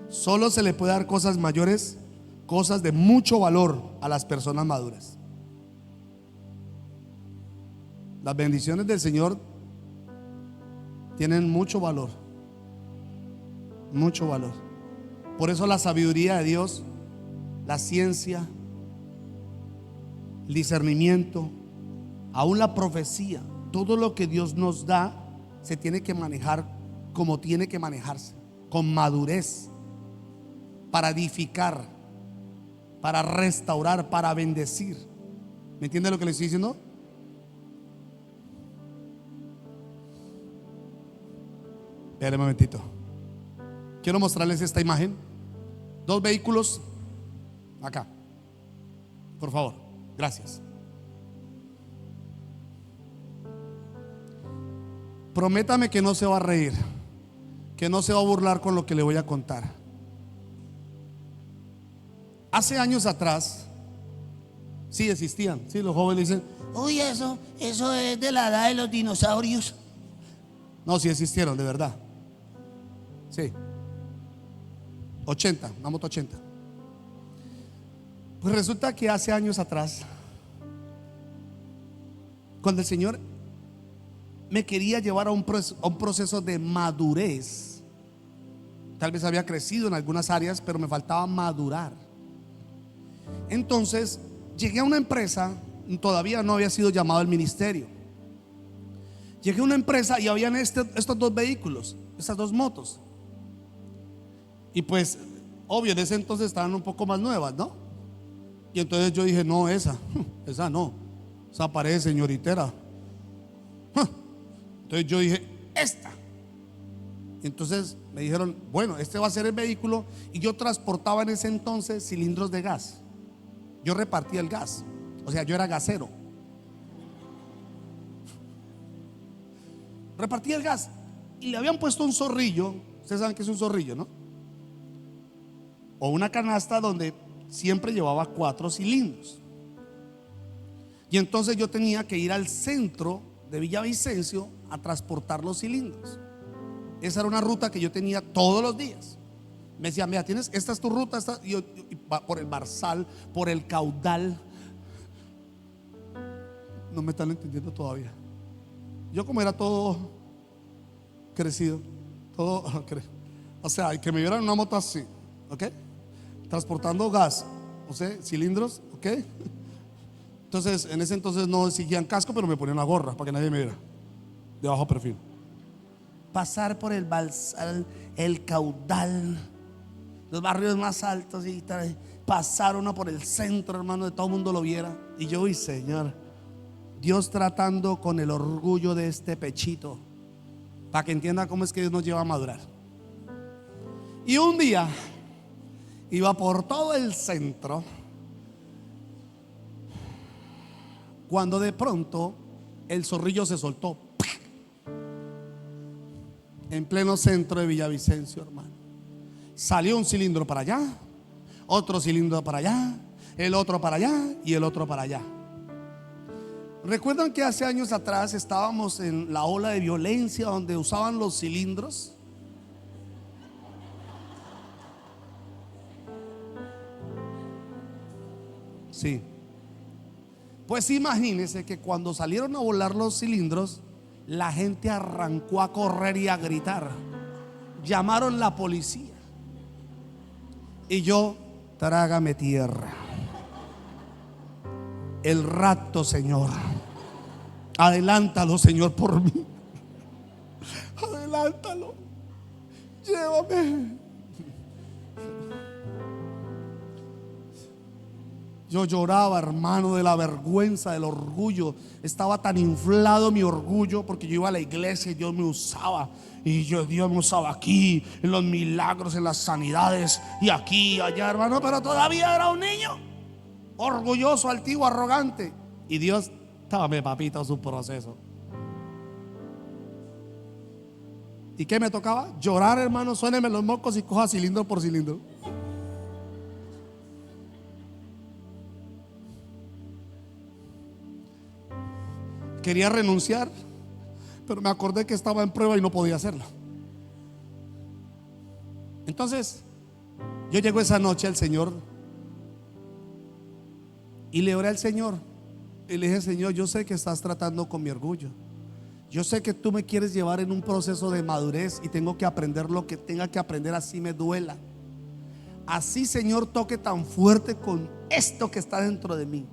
Solo se le puede dar cosas mayores, cosas de mucho valor a las personas maduras. Las bendiciones del Señor tienen mucho valor. Mucho valor. Por eso la sabiduría de Dios, la ciencia, el discernimiento, aún la profecía, todo lo que Dios nos da se tiene que manejar como tiene que manejarse, con madurez, para edificar, para restaurar, para bendecir. ¿Me entiende lo que le estoy diciendo? Espera un momentito. Quiero mostrarles esta imagen. 2 vehículos acá, por favor, gracias. Prométame que no se va a reír, que no se va a burlar con lo que le voy a contar. Hace años atrás, sí existían, sí, los jóvenes dicen: uy, eso es de la edad de los dinosaurios. No, sí existieron, de verdad. Sí. 80, una moto 80. Pues resulta que hace años atrás, cuando el Señor me quería llevar a un proceso de madurez, tal vez había crecido en algunas áreas, pero me faltaba madurar. Entonces llegué a una empresa, todavía no había sido llamado al ministerio. Llegué a una empresa y habían estos 2 vehículos, estas 2 motos. Y pues, obvio, en ese entonces estaban un poco más nuevas, ¿no? Y entonces yo dije, no, esa no, esa parece señoritera. Entonces yo dije, esta. Y entonces me dijeron, bueno, este va a ser el vehículo. Y yo transportaba en ese entonces cilindros de gas. Yo repartía el gas, o sea, yo era gasero. Repartía el gas y le habían puesto un zorrillo. Ustedes saben que es un zorrillo, ¿no? O una canasta donde siempre llevaba 4 cilindros. Y entonces yo tenía que ir al centro de Villavicencio a transportar los cilindros. Esa era una ruta que yo tenía todos los días. Me decían, mira, tienes, esta es tu ruta, y por el Barzal, por el Caudal. No me están entendiendo todavía. Yo como era todo crecido, todo, o sea, que me vieran una moto así, ¿ok? Transportando gas, o sea, cilindros, ¿ok? Entonces, en ese entonces no exigían casco, pero me ponían una gorra para que nadie me viera, de bajo perfil. Pasar por el Balsal, el Caudal, los barrios más altos y pasar uno por el centro, hermano, de todo el mundo lo viera. Y yo, uy, Señor, Dios tratando con el orgullo de este pechito, para que entienda cómo es que Dios nos lleva a madurar. Y un día iba por todo el centro, cuando de pronto el zorrillo se soltó en pleno centro de Villavicencio, hermano. Salió un cilindro para allá, otro cilindro para allá, el otro para allá y el otro para allá. ¿Recuerdan que hace años atrás estábamos en la ola de violencia donde usaban los cilindros? Sí. Pues imagínense que cuando salieron a volar los cilindros, la gente arrancó a correr y a gritar. Llamaron la policía. Y yo, trágame tierra. El rapto, Señor. Adelántalo, Señor, por mí. Adelántalo. Llévame. Yo lloraba, hermano, de la vergüenza, del orgullo. Estaba tan inflado mi orgullo porque yo iba a la iglesia y Dios me usaba. Y Dios me usaba aquí, en los milagros, en las sanidades, y aquí y allá, hermano. Pero todavía era un niño, orgulloso, altivo, arrogante. Y Dios, dame, papito, su proceso. ¿Y qué me tocaba? Llorar, hermano, suéneme los mocos y coja cilindro por cilindro. Quería renunciar, pero me acordé que estaba en prueba y no podía hacerlo. Entonces yo llego esa noche al Señor y le oré al Señor y le dije: Señor, yo sé que estás tratando con mi orgullo. Yo sé que tú me quieres llevar en un proceso de madurez y tengo que aprender lo que tenga que aprender, así me duela. Así, Señor, toque tan fuerte con esto que está dentro de mí.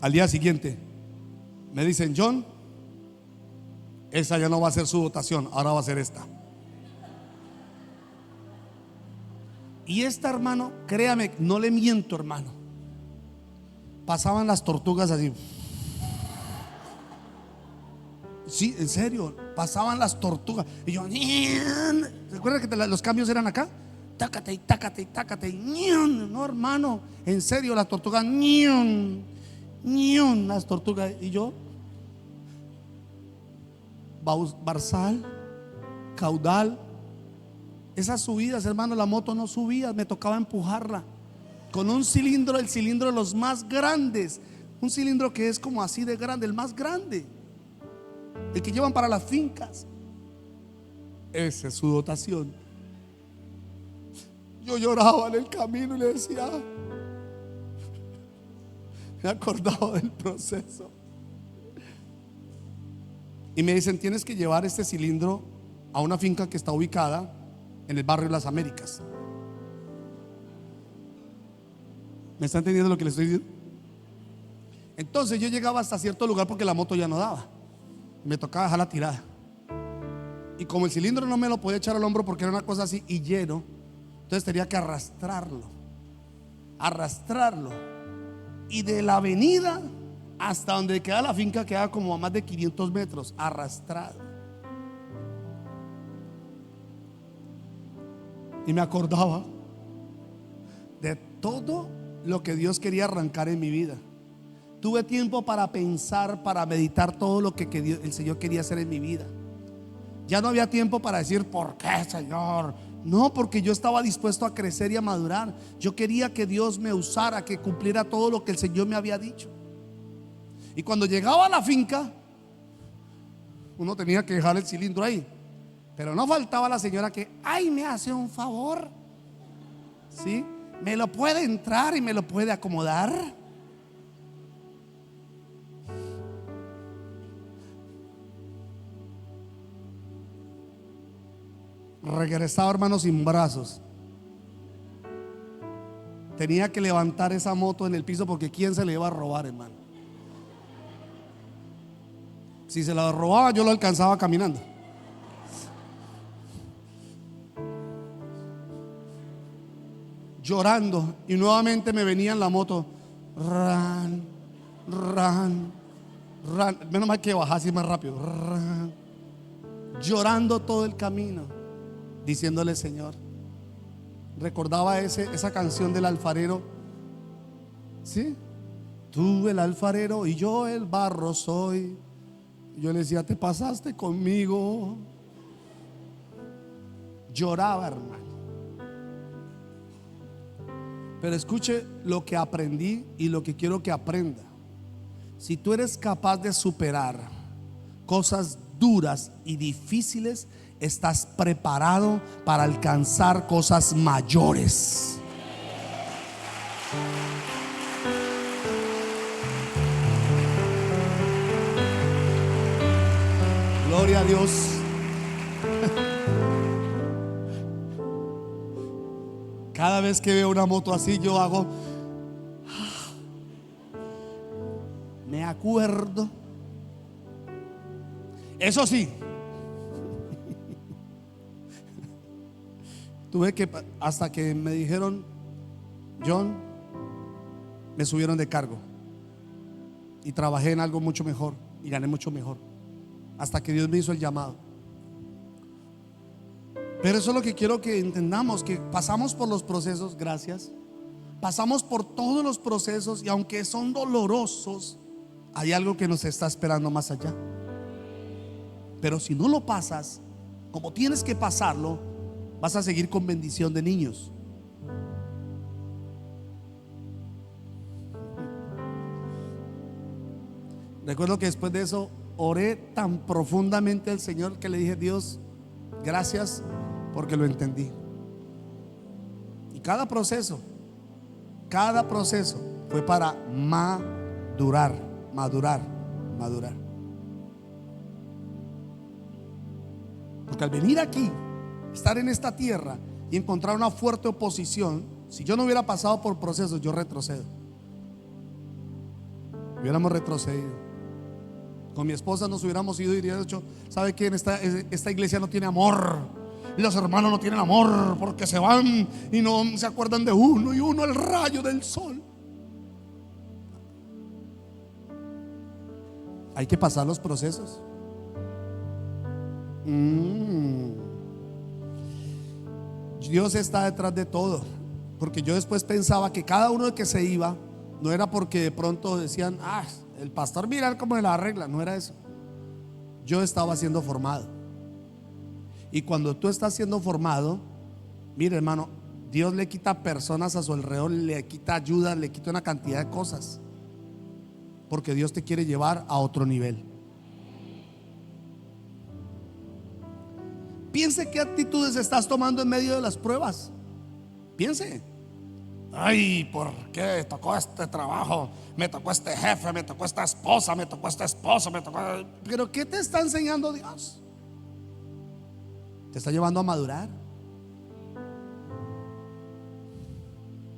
Al día siguiente me dicen: John, esa ya no va a ser su votación, ahora va a ser esta. Y esta, hermano, créame, no le miento, hermano, pasaban las tortugas así. Sí, en serio, pasaban las tortugas. Y yo, ¿se acuerdan que los cambios eran acá? Tácate y tácate y tácate. No, hermano, en serio, las tortugas, las tortugas. Y yo, Barzal, Caudal, esas subidas, hermano, la moto no subía, me tocaba empujarla con un cilindro, el cilindro de los más grandes, un cilindro que es como así de grande, el más grande, el que llevan para las fincas. Esa es su dotación. Yo lloraba en el camino y le decía, me acordaba del proceso. Y me dicen: tienes que llevar este cilindro a una finca que está ubicada en el barrio de Las Américas. ¿Me está entendiendo lo que le estoy diciendo? Entonces yo llegaba hasta cierto lugar porque la moto ya no daba, me tocaba dejarla tirada. Y como el cilindro no me lo podía echar al hombro porque era una cosa así y lleno, Entonces tenía que arrastrarlo. Y de la avenida hasta donde queda la finca queda como a más de 500 metros, arrastrado. Y me acordaba de todo lo que Dios quería arrancar en mi vida. Tuve tiempo para pensar, para meditar todo lo que el Señor quería hacer en mi vida. Ya no había tiempo para decir, ¿por qué, Señor? No, porque yo estaba dispuesto a crecer y a madurar. Yo quería que Dios me usara, que cumpliera todo lo que el Señor me había dicho. Y cuando llegaba a la finca, uno tenía que dejar el cilindro ahí. Pero no faltaba la señora que, ay, me hace un favor, ¿sí? ¿Me lo puede entrar y me lo puede acomodar? Regresaba, hermano, sin brazos. Tenía que levantar esa moto en el piso porque ¿quién se le iba a robar, hermano? Si se la robaba, yo lo alcanzaba caminando. Llorando, y nuevamente me venía en la moto. Ran, ran, ran. Menos mal que bajase más rápido. Ran. Llorando todo el camino, diciéndole, Señor. Recordaba esa canción del alfarero, ¿sí? Tú el alfarero y yo el barro soy. Yo le decía, te pasaste conmigo. Lloraba, hermano. Pero escuche lo que aprendí y lo que quiero que aprenda. Si tú eres capaz de superar cosas duras y difíciles, estás preparado para alcanzar cosas mayores. Gloria a Dios. Cada vez que veo una moto así, yo hago, me acuerdo. Eso sí, tuve que, hasta que me dijeron, John, me subieron de cargo y trabajé en algo mucho mejor y gané mucho mejor, hasta que Dios me hizo el llamado. Pero eso es lo que quiero que entendamos, que pasamos por los procesos, gracias. Pasamos por todos los procesos y aunque son dolorosos, hay algo que nos está esperando más allá. Pero si no lo pasas como tienes que pasarlo, vas a seguir con bendición de niños. Recuerdo que después de eso oré tan profundamente al Señor que le dije, Dios, gracias, porque lo entendí. Y cada proceso fue para madurar. Porque al venir aquí, estar en esta tierra y encontrar una fuerte oposición, si yo no hubiera pasado por procesos, yo retrocedo. Hubiéramos retrocedido. Con mi esposa nos hubiéramos ido y diría, ¿sabe qué? Esta iglesia no tiene amor. Y los hermanos no tienen amor porque se van y no se acuerdan de uno, y uno el rayo del sol. Hay que pasar los procesos. Dios está detrás de todo. Porque yo después pensaba que cada uno que se iba no era porque de pronto decían, el pastor mira cómo se la arregla. No era eso. Yo estaba siendo formado. Y cuando tú estás siendo formado, mire, hermano, Dios le quita personas a su alrededor, le quita ayuda, le quita una cantidad de cosas, porque Dios te quiere llevar a otro nivel. Piense qué actitudes estás tomando en medio de las pruebas. Piense. Ay, ¿por qué tocó este trabajo? Me tocó este jefe, me tocó esta esposa, me tocó este esposo, me tocó... Pero ¿qué te está enseñando Dios? Te está llevando a madurar.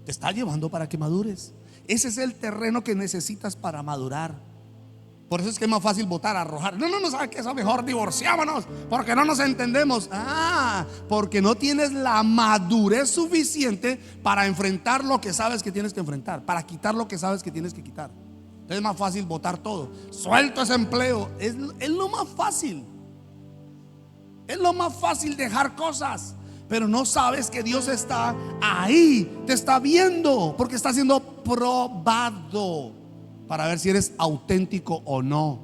Te está llevando para que madures. Ese es el terreno que necesitas para madurar. Por eso es que es más fácil votar, arrojar. No, ¿sabe qué? Eso mejor divorciámonos porque no nos entendemos. Porque no tienes la madurez suficiente para enfrentar lo que sabes que tienes que enfrentar, para quitar lo que sabes que tienes que quitar. Entonces es más fácil votar todo. Suelto ese empleo. Es lo más fácil. Es lo más fácil dejar cosas. Pero no sabes que Dios está ahí, te está viendo, porque está siendo probado para ver si eres auténtico o no.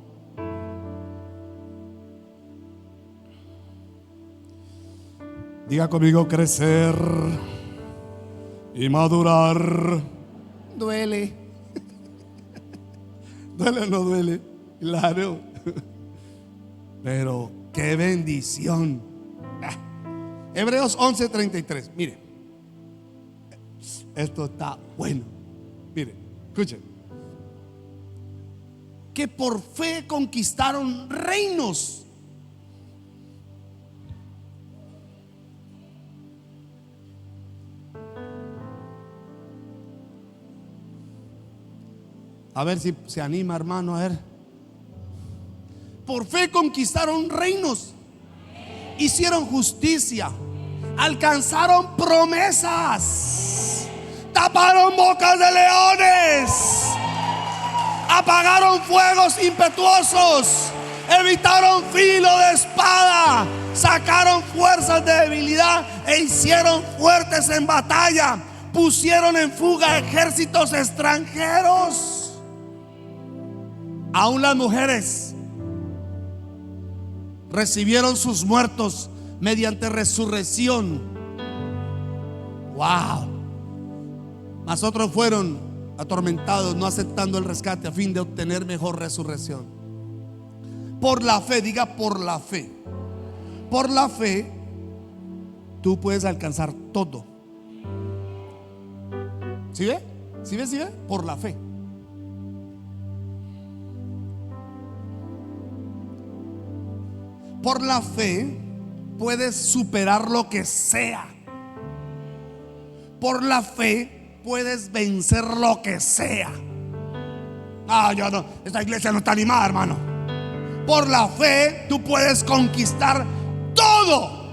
Diga conmigo: crecer y madurar. Duele. ¿Duele o no duele? Claro. Pero qué bendición. Hebreos 11:33. Mire, esto está bueno. Mire, escuchen. Que por fe conquistaron reinos. A ver si se anima, hermano, a ver. Por fe conquistaron reinos, hicieron justicia, alcanzaron promesas, taparon bocas de leones, apagaron fuegos impetuosos, evitaron filo de espada, sacaron fuerzas de debilidad e hicieron fuertes en batalla, pusieron en fuga ejércitos extranjeros. Aún las mujeres recibieron sus muertos mediante resurrección. Wow. Mas otros fueron atormentados, no aceptando el rescate a fin de obtener mejor resurrección. Por la fe, diga por la fe. Por la fe tú puedes alcanzar todo. ¿Sí ve? ¿Sí ve? ¿Sí ve? Por la fe. Por la fe puedes superar lo que sea. Por la fe puedes vencer lo que sea. Yo no, esta iglesia no está animada, hermano. Por la fe tú puedes conquistar todo.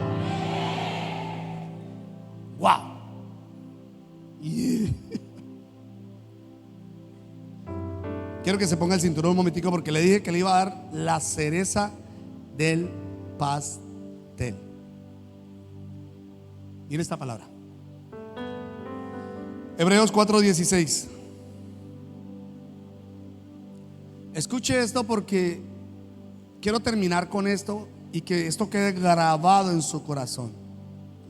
Wow. Yeah. Quiero que se ponga el cinturón un momentico, porque le dije que le iba a dar la cereza del pastel. Mire esta palabra. Hebreos 4:16. Escuche esto, porque quiero terminar con esto y que esto quede grabado en su corazón,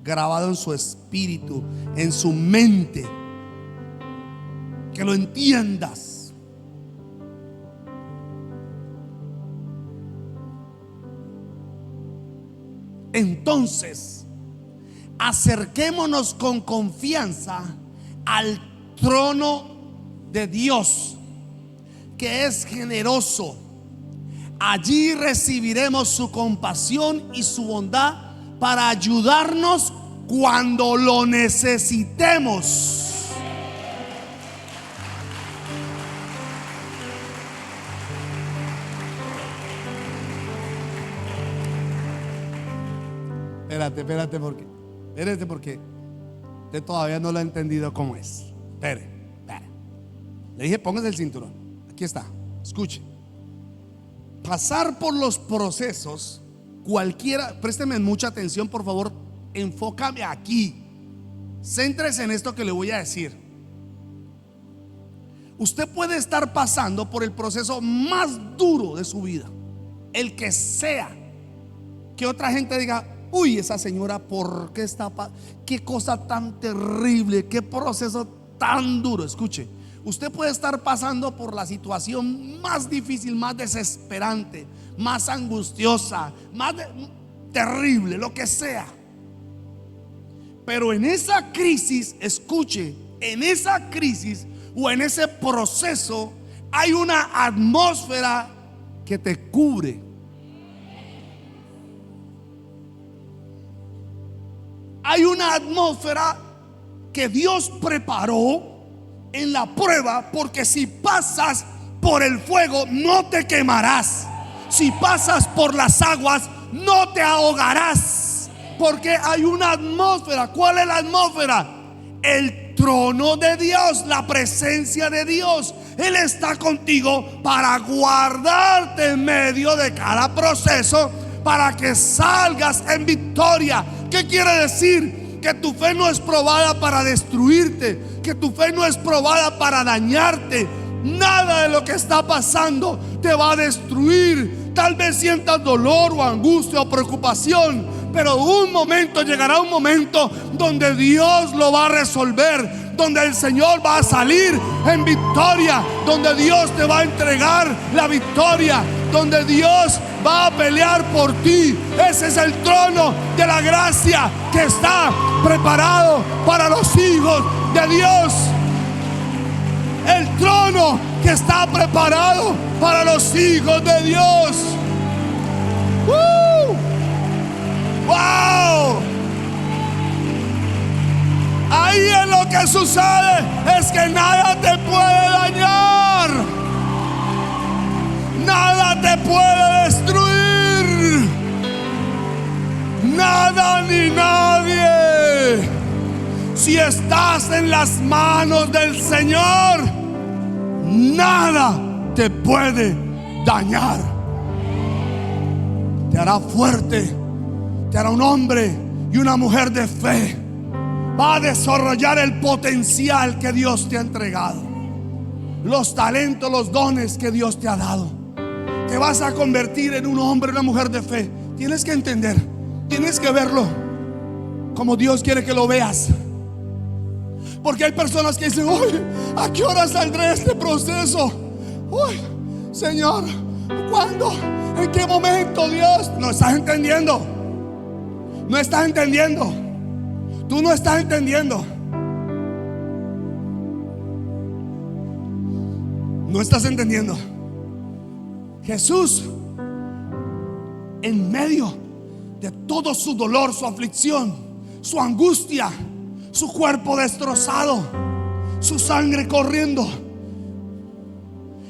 grabado en su espíritu, en su mente, que lo entiendas. Entonces, acerquémonos con confianza al trono de Dios, que es generoso. Allí recibiremos su compasión y su bondad para ayudarnos cuando lo necesitemos. Espérate porque usted todavía no lo ha entendido cómo es. Espere. Le dije, póngase el cinturón. Aquí está, escuche. Pasar por los procesos, cualquiera, présteme mucha atención, por favor, enfócame aquí. Céntrese en esto que le voy a decir. Usted puede estar pasando por el proceso más duro de su vida, el que sea, que otra gente diga: uy, esa señora, ¿por qué está? Qué cosa tan terrible, qué proceso tan duro. Escuche, usted puede estar pasando por la situación más difícil, más desesperante, más angustiosa, terrible, lo que sea. Pero en esa crisis, escuche, en esa crisis o en ese proceso hay una atmósfera que te cubre. Hay una atmósfera que Dios preparó en la prueba, porque si pasas por el fuego, no te quemarás. Si pasas por las aguas, no te ahogarás. Porque hay una atmósfera. ¿Cuál es la atmósfera? El trono de Dios, la presencia de Dios. Él está contigo para guardarte en medio de cada proceso, para que salgas en victoria. ¿Qué quiere decir? Que tu fe no es probada para destruirte, que tu fe no es probada para dañarte. Nada de lo que está pasando te va a destruir. Tal vez sientas dolor o angustia o preocupación, pero llegará un momento donde Dios lo va a resolver, donde el Señor va a salir en victoria, donde Dios te va a entregar la victoria, donde Dios va a pelear por ti. Ese es el trono de la gracia que está preparado para los hijos de Dios. El trono que está preparado para los hijos de Dios. ¡Wow! Ahí es lo que sucede, es que nada te puede dañar, nada te puede destruir, nada ni nadie. Si estás en las manos del Señor, nada te puede dañar. Te hará fuerte, te hará un hombre y una mujer de fe. Va a desarrollar el potencial que Dios te ha entregado, los talentos, los dones que Dios te ha dado. Te vas a convertir en un hombre y una mujer de fe. Tienes que entender, tienes que verlo como Dios quiere que lo veas. Porque hay personas que dicen: uy, ¿a qué hora saldré de este proceso? Uy, Señor, ¿cuándo? ¿En qué momento, Dios? No estás entendiendo. No estás entendiendo. Tú no estás entendiendo. No estás entendiendo. Jesús, en medio de todo su dolor, su aflicción, su angustia, su cuerpo destrozado, su sangre corriendo,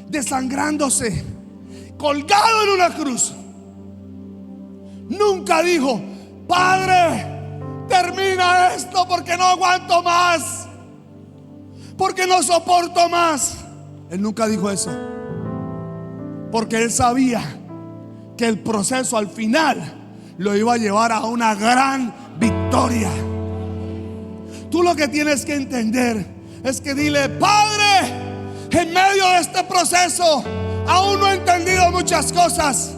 desangrándose, colgado en una cruz, nunca dijo: Padre, termina esto porque no aguanto más, porque no soporto más. Él nunca dijo eso, porque él sabía que el proceso al final lo iba a llevar a una gran victoria. Tú lo que tienes que entender es que dile: Padre, en medio de este proceso aún no he entendido muchas cosas.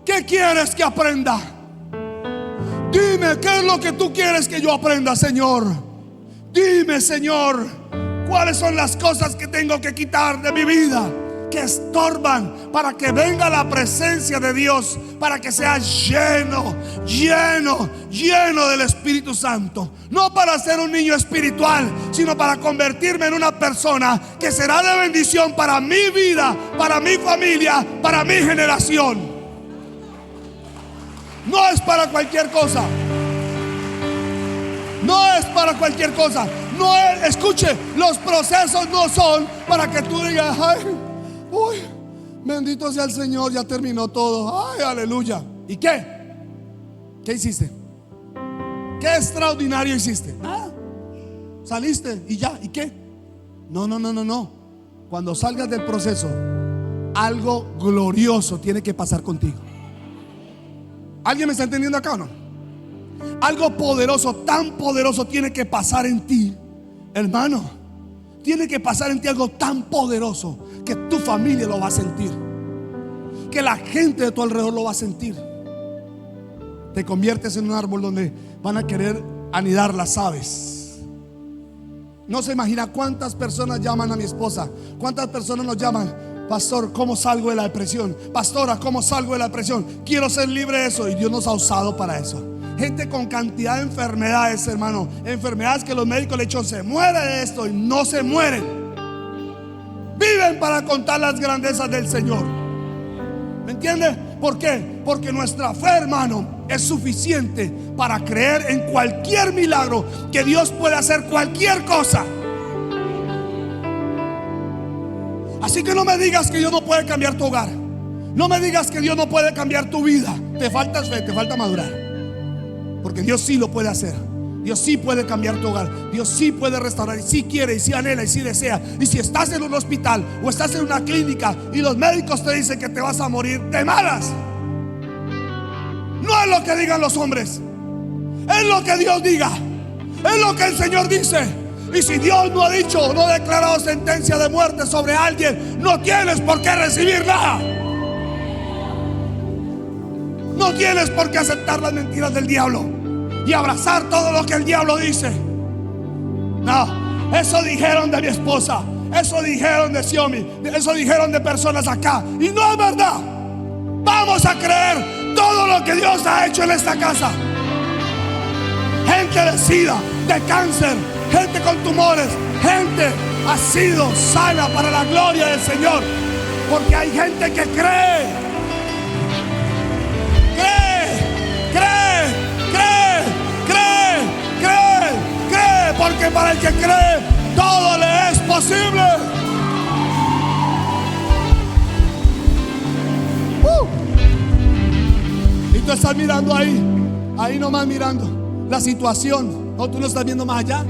¿Qué quieres que aprenda? Dime, ¿qué es lo que tú quieres que yo aprenda, Señor? Dime, Señor, ¿cuáles son las cosas que tengo que quitar de mi vida, que estorban para que venga la presencia de Dios, para que sea lleno del Espíritu Santo? No para ser un niño espiritual, sino para convertirme en una persona que será de bendición para mi vida, para mi familia, para mi generación. No es para cualquier cosa. No es para cualquier cosa. No es, escuche, los procesos no son para que tú digas: ay, uy, bendito sea el Señor, ya terminó todo. Ay, aleluya. ¿Y qué? ¿Qué hiciste? ¿Qué extraordinario hiciste? Nada. Saliste y ya. ¿Y qué? No. Cuando salgas del proceso, algo glorioso tiene que pasar contigo. ¿Alguien me está entendiendo acá o no? Algo poderoso, tan poderoso tiene que pasar en ti, hermano. Tiene que pasar en ti algo tan poderoso que tu familia lo va a sentir, que la gente de tu alrededor lo va a sentir. Te conviertes en un árbol donde van a querer anidar las aves. No se imagina cuántas personas llaman a mi esposa, cuántas personas nos llaman: pastor, ¿cómo salgo de la depresión? Pastora, ¿cómo salgo de la depresión? Quiero ser libre de eso. Y Dios nos ha usado para eso. Gente con cantidad de enfermedades, hermano. Enfermedades que los médicos le han dicho: se muere de esto, y no se mueren. Viven para contar las grandezas del Señor. ¿Me entiendes? ¿Por qué? Porque nuestra fe, hermano, es suficiente para creer en cualquier milagro, que Dios puede hacer cualquier cosa. Así Así que no me digas que Dios no puede cambiar tu hogar. No me digas que Dios no puede cambiar tu vida. Te falta fe, te falta madurar. Porque Dios sí lo puede hacer. Dios sí puede cambiar tu hogar. Dios sí puede restaurar. Y sí quiere, y sí anhela, y sí desea. Y si estás en un hospital o estás en una clínica y los médicos te dicen que te vas a morir, de malas. No es lo que digan los hombres, es lo que Dios diga, es lo que el Señor dice. Y si Dios no ha dicho, no ha declarado sentencia de muerte sobre alguien, no tienes por qué recibir nada. No tienes por qué aceptar las mentiras del diablo y abrazar todo lo que el diablo dice. No, eso dijeron de mi esposa, eso dijeron de Xiomi, eso dijeron de personas acá, y no es verdad. Vamos a creer todo lo que Dios ha hecho en esta casa. Gente de SIDA, de cáncer, gente con tumores, gente ha sido sana para la gloria del Señor. Porque hay gente que cree. Cree, porque para el que cree todo le es posible. Y tú estás mirando ahí nomás mirando la situación. No, tú no estás viendo más allá.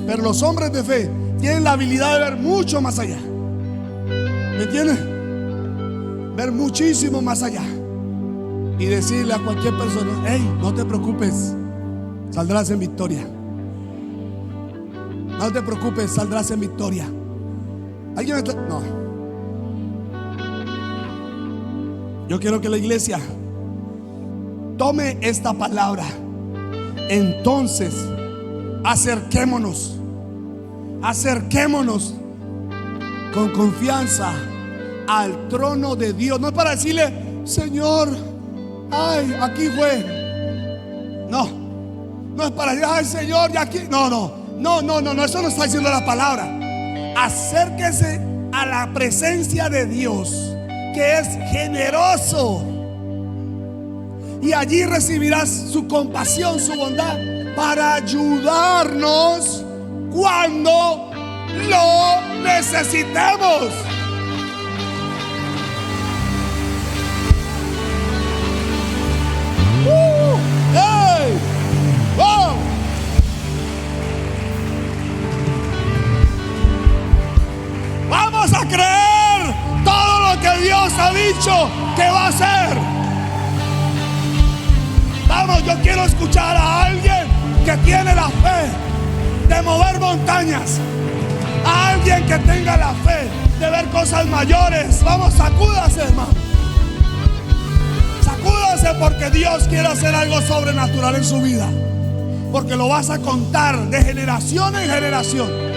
Pero los hombres de fe tienen la habilidad de ver mucho más allá. ¿Me entiendes? Ver muchísimo más allá. Y decirle a cualquier persona: hey, no te preocupes, saldrás en victoria. No te preocupes, saldrás en victoria. ¿Alguien está? No. Yo quiero que la iglesia tome esta palabra. Entonces, acerquémonos con confianza al trono de Dios. No es para decirle: Señor, ay, aquí fue. No es para decir: ay, Señor, ya aquí. No, eso no está diciendo la palabra. Acérquese a la presencia de Dios, que es generoso, y allí recibirás su compasión, su bondad, para ayudarnos cuando lo necesitemos. ¡Hey! ¡Oh! Vamos a creer todo lo que Dios ha dicho que va a hacer. Vamos, yo quiero escuchar a alguien que tiene la fe de mover montañas, a alguien que tenga la fe de ver cosas mayores. Vamos, sacúdase, hermano. Sacúdase, porque Dios quiere hacer algo sobrenatural en su vida. Porque lo vas a contar de generación en generación.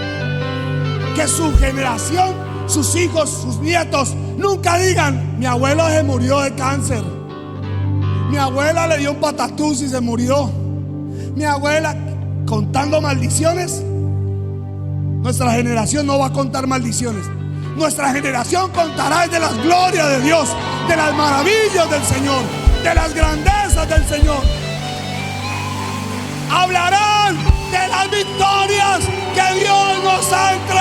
Que su generación, sus hijos, sus nietos nunca digan: mi abuelo se murió de cáncer, mi abuela le dio un patatús y se murió, mi abuela. Contando maldiciones. Nuestra generación no va a contar maldiciones. Nuestra generación contará de las glorias de Dios, de las maravillas del Señor, de las grandezas del Señor. Hablarán de las victorias que Dios nos ha entregado.